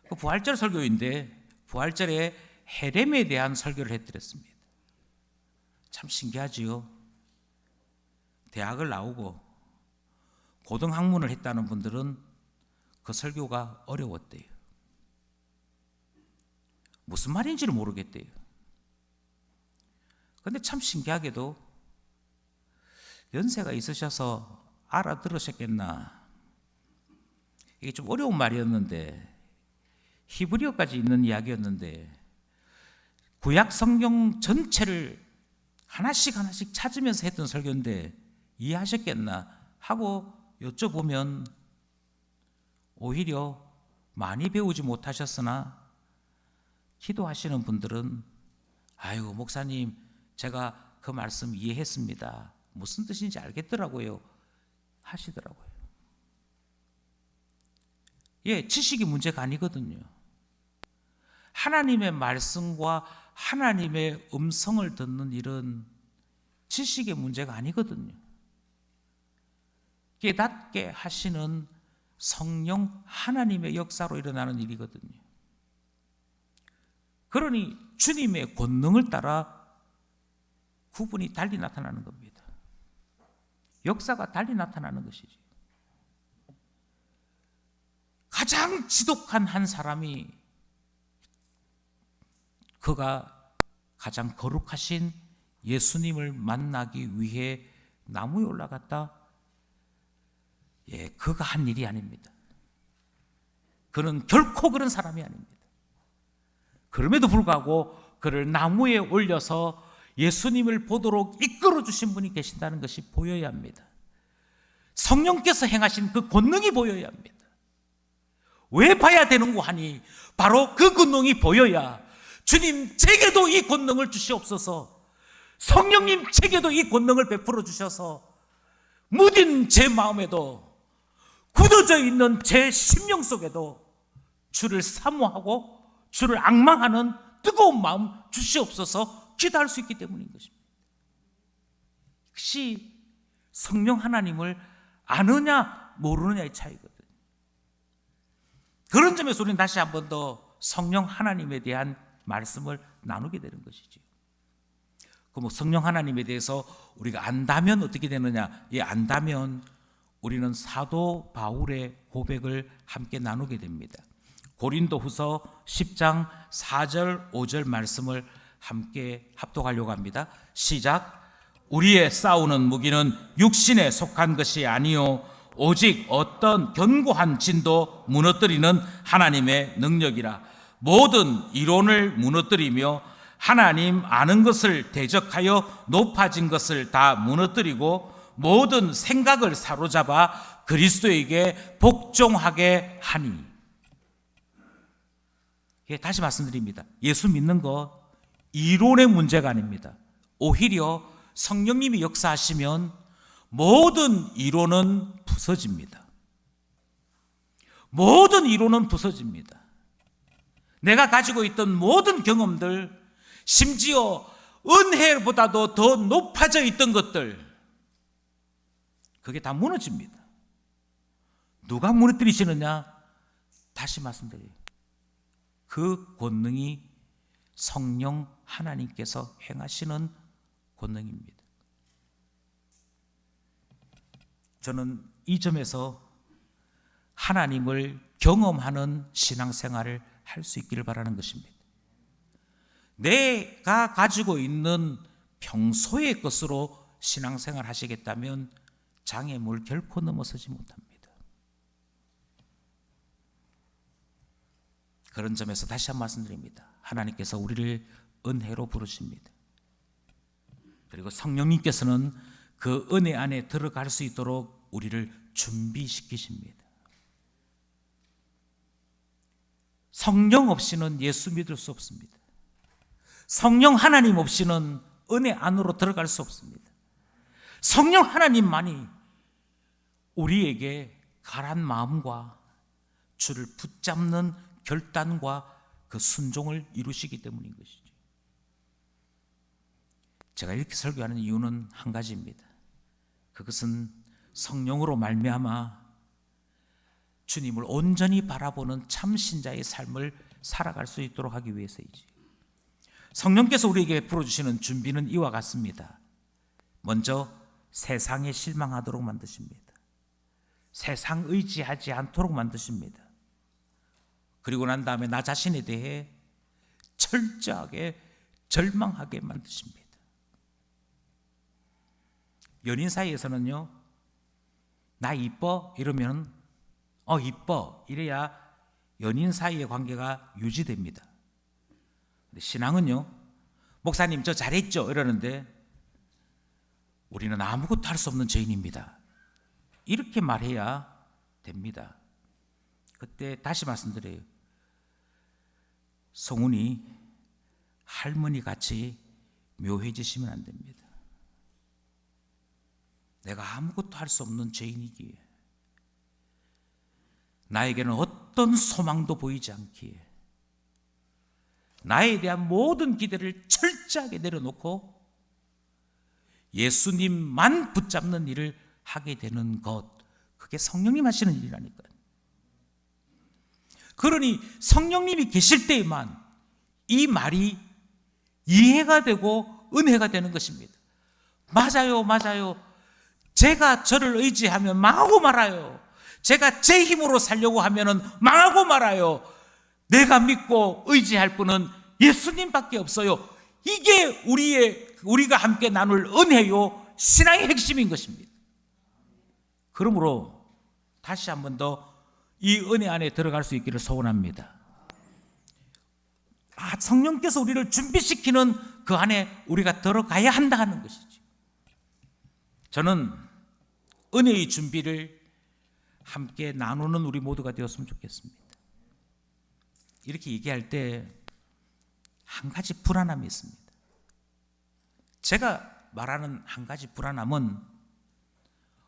그 부활절 설교인데 부활절에 헤렘에 대한 설교를 해드렸습니다. 참 신기하지요. 대학을 나오고 고등학문을 했다는 분들은 그 설교가 어려웠대요. 무슨 말인지를 모르겠대요. 그런데 참 신기하게도 연세가 있으셔서 알아들으셨겠나. 이게 좀 어려운 말이었는데 히브리어까지 있는 이야기였는데 구약 성경 전체를 하나씩 찾으면서 했던 설교인데 이해하셨겠나 하고 여쭤보면 오히려 많이 배우지 못하셨으나 기도하시는 분들은 아이고 목사님 제가 그 말씀 이해했습니다. 무슨 뜻인지 알겠더라고요 하시더라고요. 예, 지식이 문제가 아니거든요. 하나님의 말씀과 하나님의 음성을 듣는 일은 지식의 문제가 아니거든요. 깨닫게 하시는 성령 하나님의 역사로 일어나는 일이거든요. 그러니 주님의 권능을 따라 구분이 달리 나타나는 겁니다. 역사가 달리 나타나는 것이지. 가장 지독한 한 사람이 그가 가장 거룩하신 예수님을 만나기 위해 나무에 올라갔다. 예, 그가 한 일이 아닙니다. 그는 결코 그런 사람이 아닙니다. 그럼에도 불구하고 그를 나무에 올려서 예수님을 보도록 이끌어 주신 분이 계신다는 것이 보여야 합니다. 성령께서 행하신 그 권능이 보여야 합니다. 왜 봐야 되는고 하니 바로 그 권능이 보여야 주님 제게도 이 권능을 주시옵소서, 성령님 제게도 이 권능을 베풀어 주셔서 무딘 제 마음에도 굳어져 있는 제 심령 속에도 주를 사모하고 주를 앙망하는 뜨거운 마음 주시옵소서 기도할 수 있기 때문인 것입니다. 혹시 성령 하나님을 아느냐 모르느냐의 차이거든요. 그런 점에서 우리는 다시 한 번 더 성령 하나님에 대한 말씀을 나누게 되는 것이죠. 그럼 성령 하나님에 대해서 우리가 안다면 어떻게 되느냐? 예, 안다면 우리는 사도 바울의 고백을 함께 나누게 됩니다. 고린도후서 10장 4절 5절 말씀을 함께 합독하려고 합니다. 시작. 우리의 싸우는 무기는 육신에 속한 것이 아니요 오직 어떤 견고한 진도 무너뜨리는 하나님의 능력이라. 모든 이론을 무너뜨리며 하나님 아는 것을 대적하여 높아진 것을 다 무너뜨리고 모든 생각을 사로잡아 그리스도에게 복종하게 하니. 다시 말씀드립니다. 예수 믿는 거 이론의 문제가 아닙니다. 오히려 성령님이 역사하시면 모든 이론은 부서집니다. 모든 이론은 부서집니다. 내가 가지고 있던 모든 경험들, 심지어 은혜보다도 더 높아져 있던 것들, 그게 다 무너집니다. 누가 무너뜨리시느냐? 다시 말씀드려요. 그 권능이 성령 하나님께서 행하시는 권능입니다. 저는 이 점에서 하나님을 경험하는 신앙생활을 할 수 있기를 바라는 것입니다. 내가 가지고 있는 평소의 것으로 신앙생활 하시겠다면 장애물 결코 넘어서지 못합니다. 그런 점에서 다시 한 번 말씀드립니다. 하나님께서 우리를 은혜로 부르십니다. 그리고 성령님께서는 그 은혜 안에 들어갈 수 있도록 우리를 준비시키십니다. 성령 없이는 예수 믿을 수 없습니다. 성령 하나님 없이는 은혜 안으로 들어갈 수 없습니다. 성령 하나님만이 우리에게 가란 마음과 주를 붙잡는 결단과 그 순종을 이루시기 때문인 것이죠. 제가 이렇게 설교하는 이유는 한 가지입니다. 그것은 성령으로 말미암아 주님을 온전히 바라보는 참 신자의 삶을 살아갈 수 있도록 하기 위해서이지. 성령께서 우리에게 풀어주시는 준비는 이와 같습니다. 먼저 세상에 실망하도록 만드십니다. 세상 의지하지 않도록 만드십니다. 그리고 난 다음에 나 자신에 대해 철저하게 절망하게 만드십니다. 연인 사이에서는요, 나 이뻐? 이러면 이뻐 이래야 연인 사이의 관계가 유지됩니다. 근데 신앙은요, 목사님 저 잘했죠? 이러는데 우리는 아무것도 할 수 없는 죄인입니다. 이렇게 말해야 됩니다. 그때 다시 말씀드려요. 성훈이 할머니 같이 묘해지시면 안 됩니다. 내가 아무것도 할 수 없는 죄인이기에, 나에게는 어떤 소망도 보이지 않기에, 나에 대한 모든 기대를 철저하게 내려놓고 예수님만 붙잡는 일을 하게 되는 것, 그게 성령님 하시는 일이라니까요. 그러니 성령님이 계실 때에만 이 말이 이해가 되고 은혜가 되는 것입니다. 맞아요, 맞아요. 제가 저를 의지하면 망하고 말아요. 제가 제 힘으로 살려고 하면 망하고 말아요. 내가 믿고 의지할 분은 예수님밖에 없어요. 이게 우리가 함께 나눌 은혜요, 신앙의 핵심인 것입니다. 그러므로 다시 한 번 더 이 은혜 안에 들어갈 수 있기를 소원합니다. 성령께서 우리를 준비시키는 그 안에 우리가 들어가야 한다 하는 것이죠. 저는 은혜의 준비를 함께 나누는 우리 모두가 되었으면 좋겠습니다. 이렇게 얘기할 때 한 가지 불안함이 있습니다. 제가 말하는 한 가지 불안함은,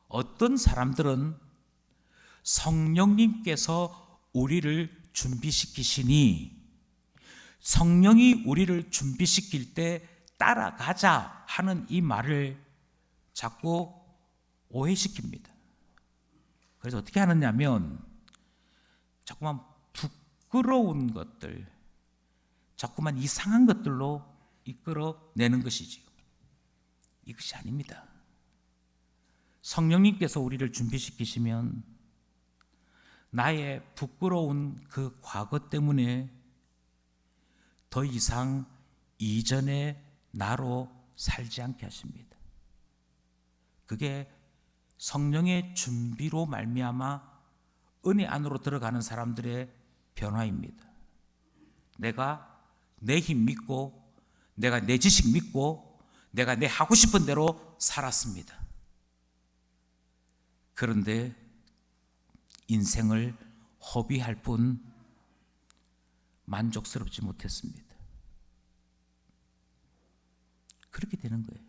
어떤 사람들은 성령님께서 우리를 준비시키시니 성령이 우리를 준비시킬 때 따라가자 하는 이 말을 자꾸 오해시킵니다. 그래서 어떻게 하느냐면 자꾸만 부끄러운 것들, 자꾸만 이상한 것들로 이끌어내는 것이지요. 이것이 아닙니다. 성령님께서 우리를 준비시키시면 나의 부끄러운 그 과거 때문에 더 이상 이전의 나로 살지 않게 하십니다. 그게 성령의 준비로 말미암아 은혜 안으로 들어가는 사람들의 변화입니다. 내가 내 힘 믿고, 내가 내 지식 믿고, 내가 내 하고 싶은 대로 살았습니다. 그런데 인생을 허비할 뿐 만족스럽지 못했습니다. 그렇게 되는 거예요.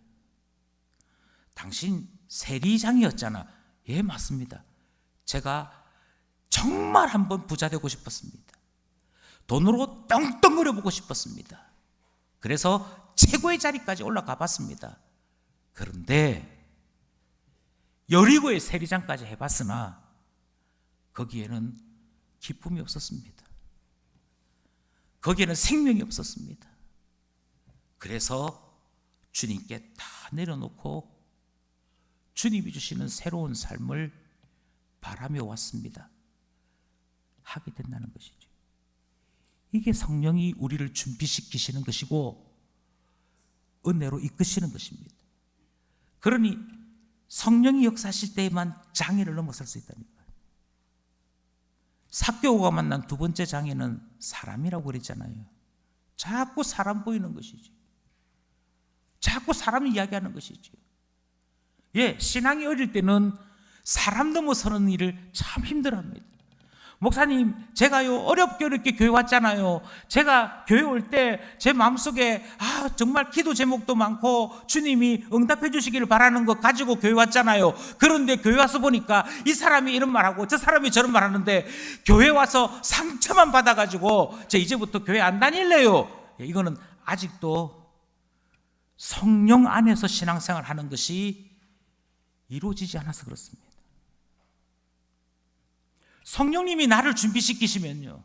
당신 세리장이었잖아. 예, 맞습니다. 제가 정말 한번 부자 되고 싶었습니다. 돈으로 떵떵거려 보고 싶었습니다. 그래서 최고의 자리까지 올라가 봤습니다. 그런데 여리고의 세리장까지 해봤으나 거기에는 기쁨이 없었습니다. 거기에는 생명이 없었습니다. 그래서 주님께 다 내려놓고 주님이 주시는 새로운 삶을 바라며 왔습니다. 하게 된다는 것이죠. 이게 성령이 우리를 준비시키시는 것이고 은혜로 이끄시는 것입니다. 그러니 성령이 역사하실 때에만 장애를 넘어설 수 있다니까요. 삭개오가 만난 두 번째 장애는 사람이라고 그랬잖아요. 자꾸 사람 보이는 것이지. 자꾸 사람 이야기하는 것이지. 예, 신앙이 어릴 때는 사람 넘어서는 일을 참 힘들어합니다. 목사님, 제가요 어렵게 교회 왔잖아요. 제가 교회 올 때 제 마음속에 정말 기도 제목도 많고 주님이 응답해 주시기를 바라는 것 가지고 교회 왔잖아요. 그런데 교회 와서 보니까 이 사람이 이런 말하고 저 사람이 저런 말하는데 교회 와서 상처만 받아가지고 저 이제부터 교회 안 다닐래요. 이거는 아직도 성령 안에서 신앙생활 하는 것이 이루어지지 않아서 그렇습니다. 성령님이 나를 준비시키시면요,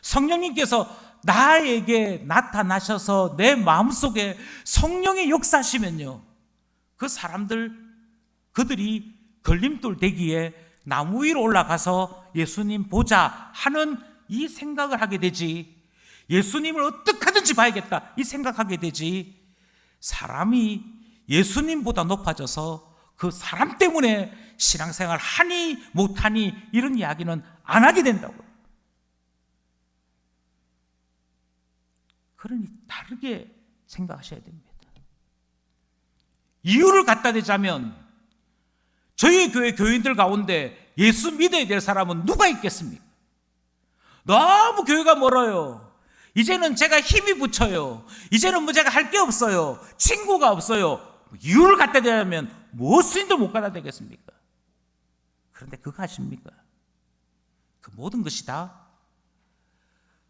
성령님께서 나에게 나타나셔서 내 마음속에 성령의 역사하시면요, 그 사람들, 그들이 걸림돌 되기에 나무 위로 올라가서 예수님 보자 하는 이 생각을 하게 되지, 예수님을 어떻게 하든지 봐야겠다 이 생각하게 되지, 사람이 예수님보다 높아져서 그 사람 때문에 신앙생활 하니 못하니 이런 이야기는 안 하게 된다고요. 그러니 다르게 생각하셔야 됩니다. 이유를 갖다 대자면 저희 교회 교인들 가운데 예수 믿어야 될 사람은 누가 있겠습니까? 너무 교회가 멀어요. 이제는 제가 힘이 붙여요. 이제는 뭐 제가 할 게 없어요. 친구가 없어요. 이유를 갖다 대자면 무엇인도 못 갖다 대겠습니까? 그런데 그거 아십니까? 그 모든 것이 다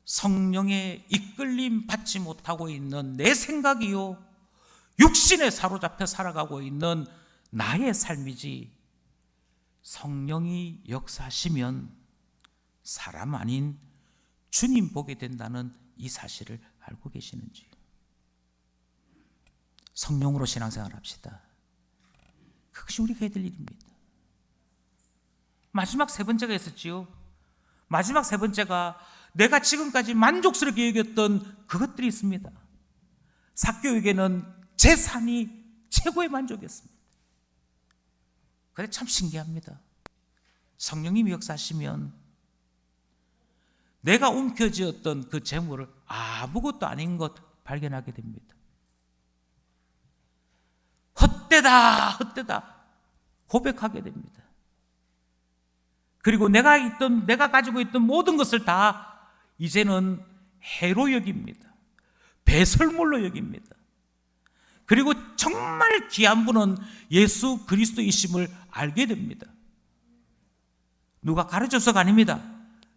성령의 이끌림 받지 못하고 있는 내 생각이요, 육신에 사로잡혀 살아가고 있는 나의 삶이지, 성령이 역사하시면 사람 아닌 주님 보게 된다는 이 사실을 알고 계시는지. 성령으로 신앙생활 합시다. 그것이 우리가 해야 될 일입니다. 마지막 세 번째가 있었지요. 마지막 세 번째가 내가 지금까지 만족스럽게 여겼던 그것들이 있습니다. 삭개오에게는 재산이 최고의 만족이었습니다. 그런데 참 신기합니다. 성령님이 역사하시면 내가 움켜쥐었던 그 재물을 아무것도 아닌 것 발견하게 됩니다. 헛되다 고백하게 됩니다. 그리고 내가 가지고 있던 모든 것을 다 이제는 해로 여깁니다. 배설물로 여깁니다. 그리고 정말 귀한 분은 예수 그리스도이심을 알게 됩니다. 누가 가르쳐서가 아닙니다.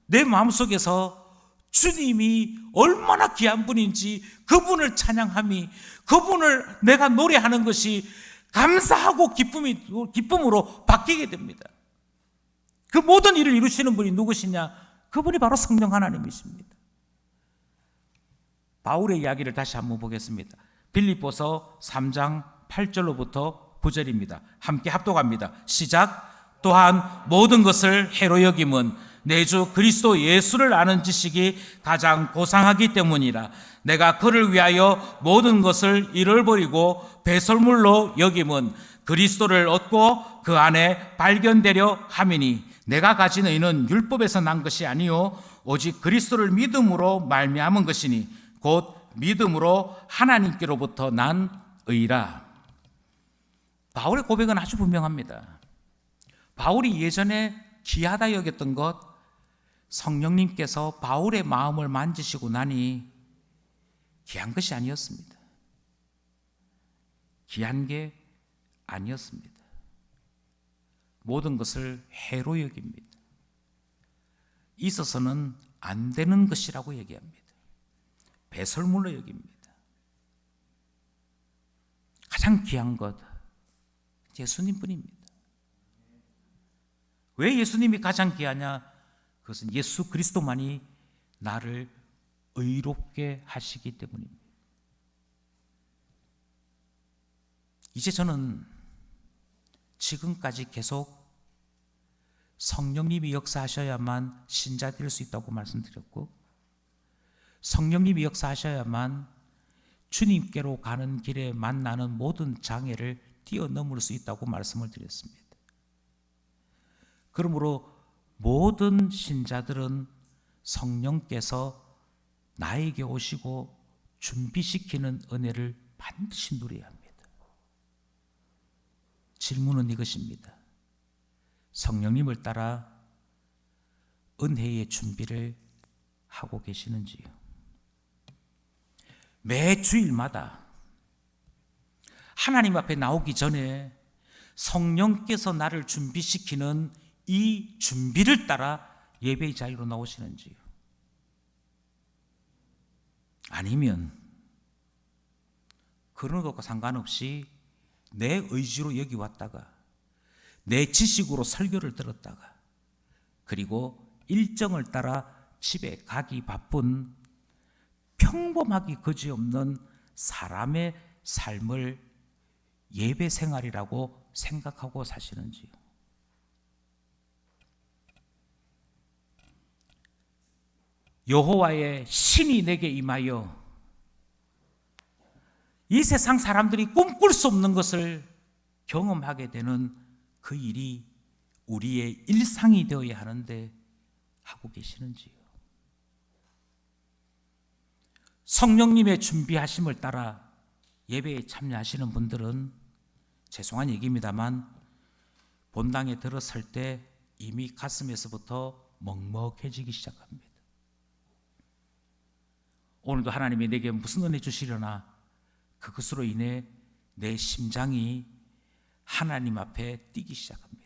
내 마음속에서 주님이 얼마나 귀한 분인지 그분을 찬양함이, 그분을 내가 노래하는 것이 감사하고 기쁨으로 바뀌게 됩니다. 그 모든 일을 이루시는 분이 누구시냐? 그분이 바로 성령 하나님이십니다. 바울의 이야기를 다시 한번 보겠습니다. 빌립보서 3장 8절로부터 9절입니다. 함께 합독합니다. 시작. 또한 모든 것을 해로 여김은 내 주 그리스도 예수를 아는 지식이 가장 고상하기 때문이라. 내가 그를 위하여 모든 것을 잃어버리고 배설물로 여김은 그리스도를 얻고 그 안에 발견되려 함이니, 내가 가진 의는 율법에서 난 것이 아니요 오직 그리스도를 믿음으로 말미암은 것이니 곧 믿음으로 하나님께로부터 난 의라. 바울의 고백은 아주 분명합니다. 바울이 예전에 귀하다 여겼던 것, 성령님께서 바울의 마음을 만지시고 나니 귀한 것이 아니었습니다. 귀한 게 아니었습니다. 모든 것을 해로 여깁니다. 있어서는 안 되는 것이라고 얘기합니다. 배설물로 여깁니다. 가장 귀한 것, 예수님뿐입니다. 왜 예수님이 가장 귀하냐? 그것은 예수 그리스도만이 나를 의롭게 하시기 때문입니다. 이제 저는 지금까지 계속 성령님이 역사하셔야만 신자 될 수 있다고 말씀드렸고, 성령님이 역사하셔야만 주님께로 가는 길에 만나는 모든 장애를 뛰어넘을 수 있다고 말씀을 드렸습니다. 그러므로 모든 신자들은 성령께서 나에게 오시고 준비시키는 은혜를 반드시 누려야 합니다. 질문은 이것입니다. 성령님을 따라 은혜의 준비를 하고 계시는지요? 매 주일마다 하나님 앞에 나오기 전에 성령께서 나를 준비시키는 이 준비를 따라 예배의 자리로 나오시는지요? 아니면 그런 것과 상관없이 내 의지로 여기 왔다가 내 지식으로 설교를 들었다가 그리고 일정을 따라 집에 가기 바쁜 평범하기 그지없는 사람의 삶을 예배 생활이라고 생각하고 사시는지요? 여호와의 신이 내게 임하여 이 세상 사람들이 꿈꿀 수 없는 것을 경험하게 되는 그 일이 우리의 일상이 되어야 하는데 하고 계시는지요? 성령님의 준비하심을 따라 예배에 참여하시는 분들은 죄송한 얘기입니다만 본당에 들어설 때 이미 가슴에서부터 먹먹해지기 시작합니다. 오늘도 하나님이 내게 무슨 은혜 주시려나, 그것으로 인해 내 심장이 하나님 앞에 뛰기 시작합니다.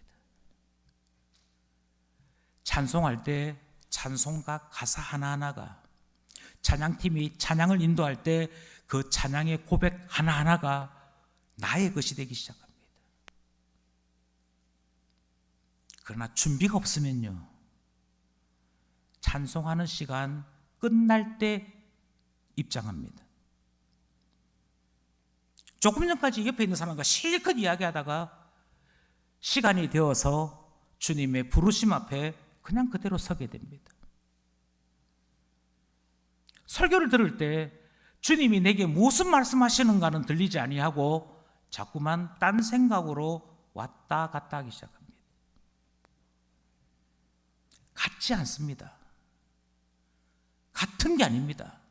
찬송할 때 찬송가 가사 하나하나가, 찬양팀이 찬양을 인도할 때 그 찬양의 고백 하나하나가 나의 것이 되기 시작합니다. 그러나 준비가 없으면요, 찬송하는 시간 끝날 때 입장합니다. 조금 전까지 옆에 있는 사람과 실컷 이야기하다가 시간이 되어서 주님의 부르심 앞에 그냥 그대로 서게 됩니다. 설교를 들을 때 주님이 내게 무슨 말씀하시는가는 들리지 아니하고 자꾸만 딴 생각으로 왔다 갔다 하기 시작합니다. 같지 않습니다. 같은 게 아닙니다.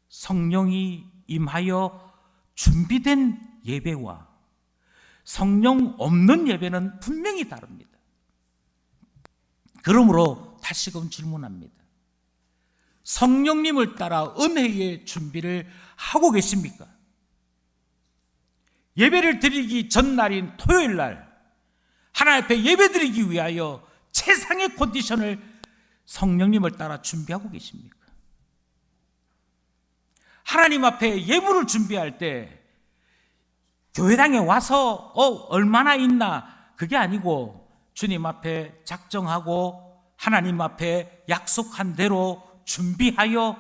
성령이 임하여 준비된 예배와 성령 없는 예배는 분명히 다릅니다. 그러므로 다시금 질문합니다. 성령님을 따라 은혜의 준비를 하고 계십니까? 예배를 드리기 전날인 토요일 날 하나님 앞에 예배 드리기 위하여 최상의 컨디션을 성령님을 따라 준비하고 계십니까? 하나님 앞에 예물을 준비할 때 교회당에 와서 얼마나 있나, 그게 아니고 주님 앞에 작정하고 하나님 앞에 약속한 대로 준비하여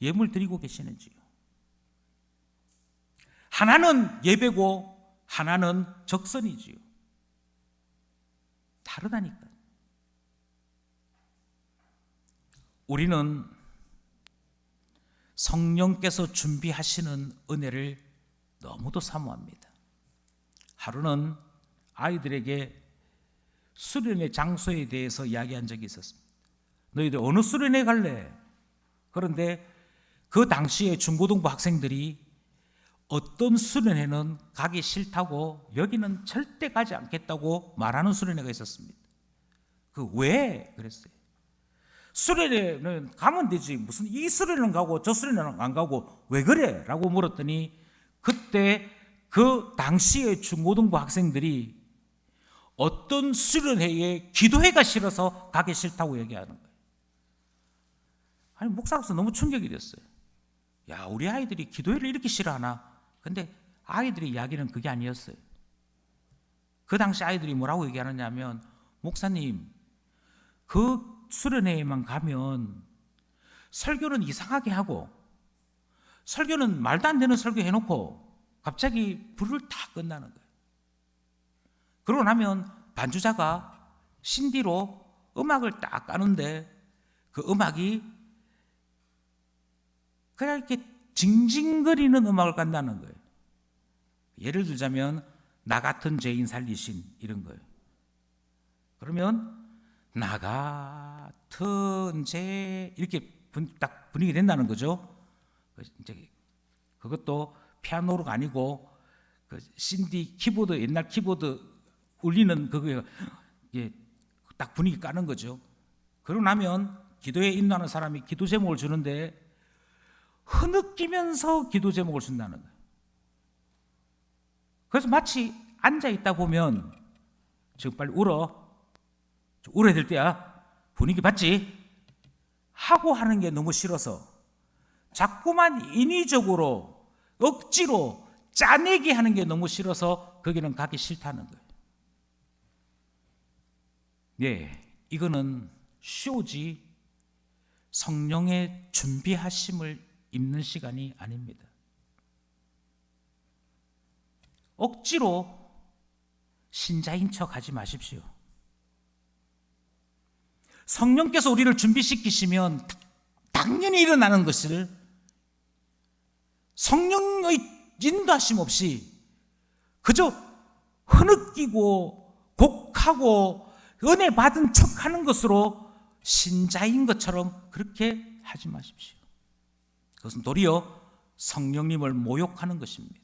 예물 드리고 계시는지요? 하나는 예배고 하나는 적선이지요. 다르다니까요. 우리는 성령께서 준비하시는 은혜를 너무도 사모합니다. 하루는 아이들에게 수련회 장소에 대해서 이야기한 적이 있었습니다. 너희들 어느 수련회 갈래? 그런데 그 당시에 중고등부 학생들이 어떤 수련회는 가기 싫다고 여기는 절대 가지 않겠다고 말하는 수련회가 있었습니다. 그 왜 그랬어요? 수련회는 가면 되지 무슨 이 수련회는 가고 저 수련회는 안 가고 왜 그래? 라고 물었더니 그때 그 당시의 중고등부 학생들이 어떤 수련회에 기도회가 싫어서 가기 싫다고 얘기하는 거예요. 아니 목사로서 너무 충격이 됐어요. 야, 우리 아이들이 기도회를 이렇게 싫어하나? 근데 아이들의 이야기는 그게 아니었어요. 그 당시 아이들이 뭐라고 얘기하느냐면 목사님 그 수련회에만 가면 설교는 이상하게 하고 설교는 말도 안 되는 설교 해놓고 갑자기 불을 다 끝나는 거예요. 그러고 나면 반주자가 신디로 음악을 딱 까는데 그 음악이 그냥 이렇게 징징거리는 음악을 깐다는 거예요. 예를 들자면 나 같은 죄인 살리신 이런 거예요. 그러면 나 같은 죄 이렇게 딱 분위기 된다는 거죠. 이제 그것도 피아노가 아니고 그 신디 키보드 옛날 키보드 울리는 그거에 딱 분위기 까는 거죠. 그러고 나면 기도에 인도하는 사람이 기도 제목을 주는데 흐느끼면서 기도 제목을 준다는 거예요. 그래서 마치 앉아 있다 보면 지금 빨리 울어야 될 때야 분위기 봤지? 하고 하는 게 너무 싫어서 자꾸만 인위적으로 억지로 짜내기 하는 게 너무 싫어서 거기는 가기 싫다는 거예요. 예, 이거는 쇼지 성령의 준비하심을 입는 시간이 아닙니다. 억지로 신자인 척 하지 마십시오. 성령께서 우리를 준비시키시면 당연히 일어나는 것을 성령의 인도하심 없이 그저 흐느끼고 곡하고 은혜 받은 척하는 것으로 신자인 것처럼 그렇게 하지 마십시오. 그것은 도리어 성령님을 모욕하는 것입니다.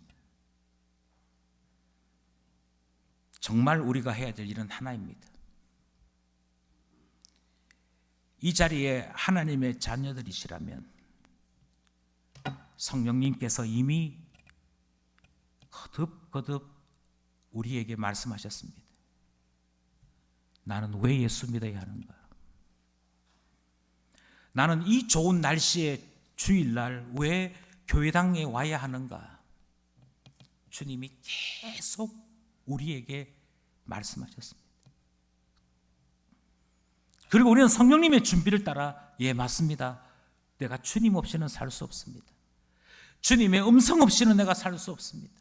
정말 우리가 해야 될 일은 하나입니다. 이 자리에 하나님의 자녀들이시라면 성령님께서 이미 거듭거듭 우리에게 말씀하셨습니다. 나는 왜 예수 믿어야 하는가? 나는 이 좋은 날씨에 주일날 왜 교회당에 와야 하는가? 주님이 계속 우리에게 말씀하셨습니다. 그리고 우리는 성령님의 준비를 따라 예 맞습니다. 내가 주님 없이는 살 수 없습니다. 주님의 음성 없이는 내가 살 수 없습니다.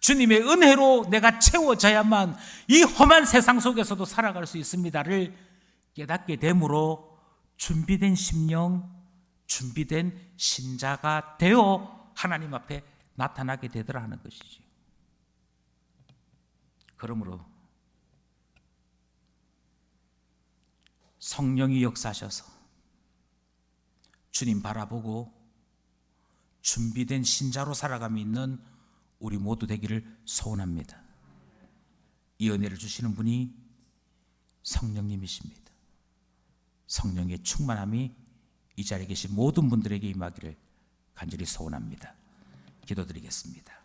주님의 은혜로 내가 채워져야만 이 험한 세상 속에서도 살아갈 수 있습니다를 깨닫게 되므로 준비된 심령, 준비된 신자가 되어 하나님 앞에 나타나게 되더라 하는 것이죠. 그러므로 성령이 역사하셔서 주님 바라보고 준비된 신자로 살아감이 있는 우리 모두 되기를 소원합니다. 이 은혜를 주시는 분이 성령님이십니다. 성령의 충만함이 이 자리에 계신 모든 분들에게 임하기를 간절히 소원합니다. 기도드리겠습니다.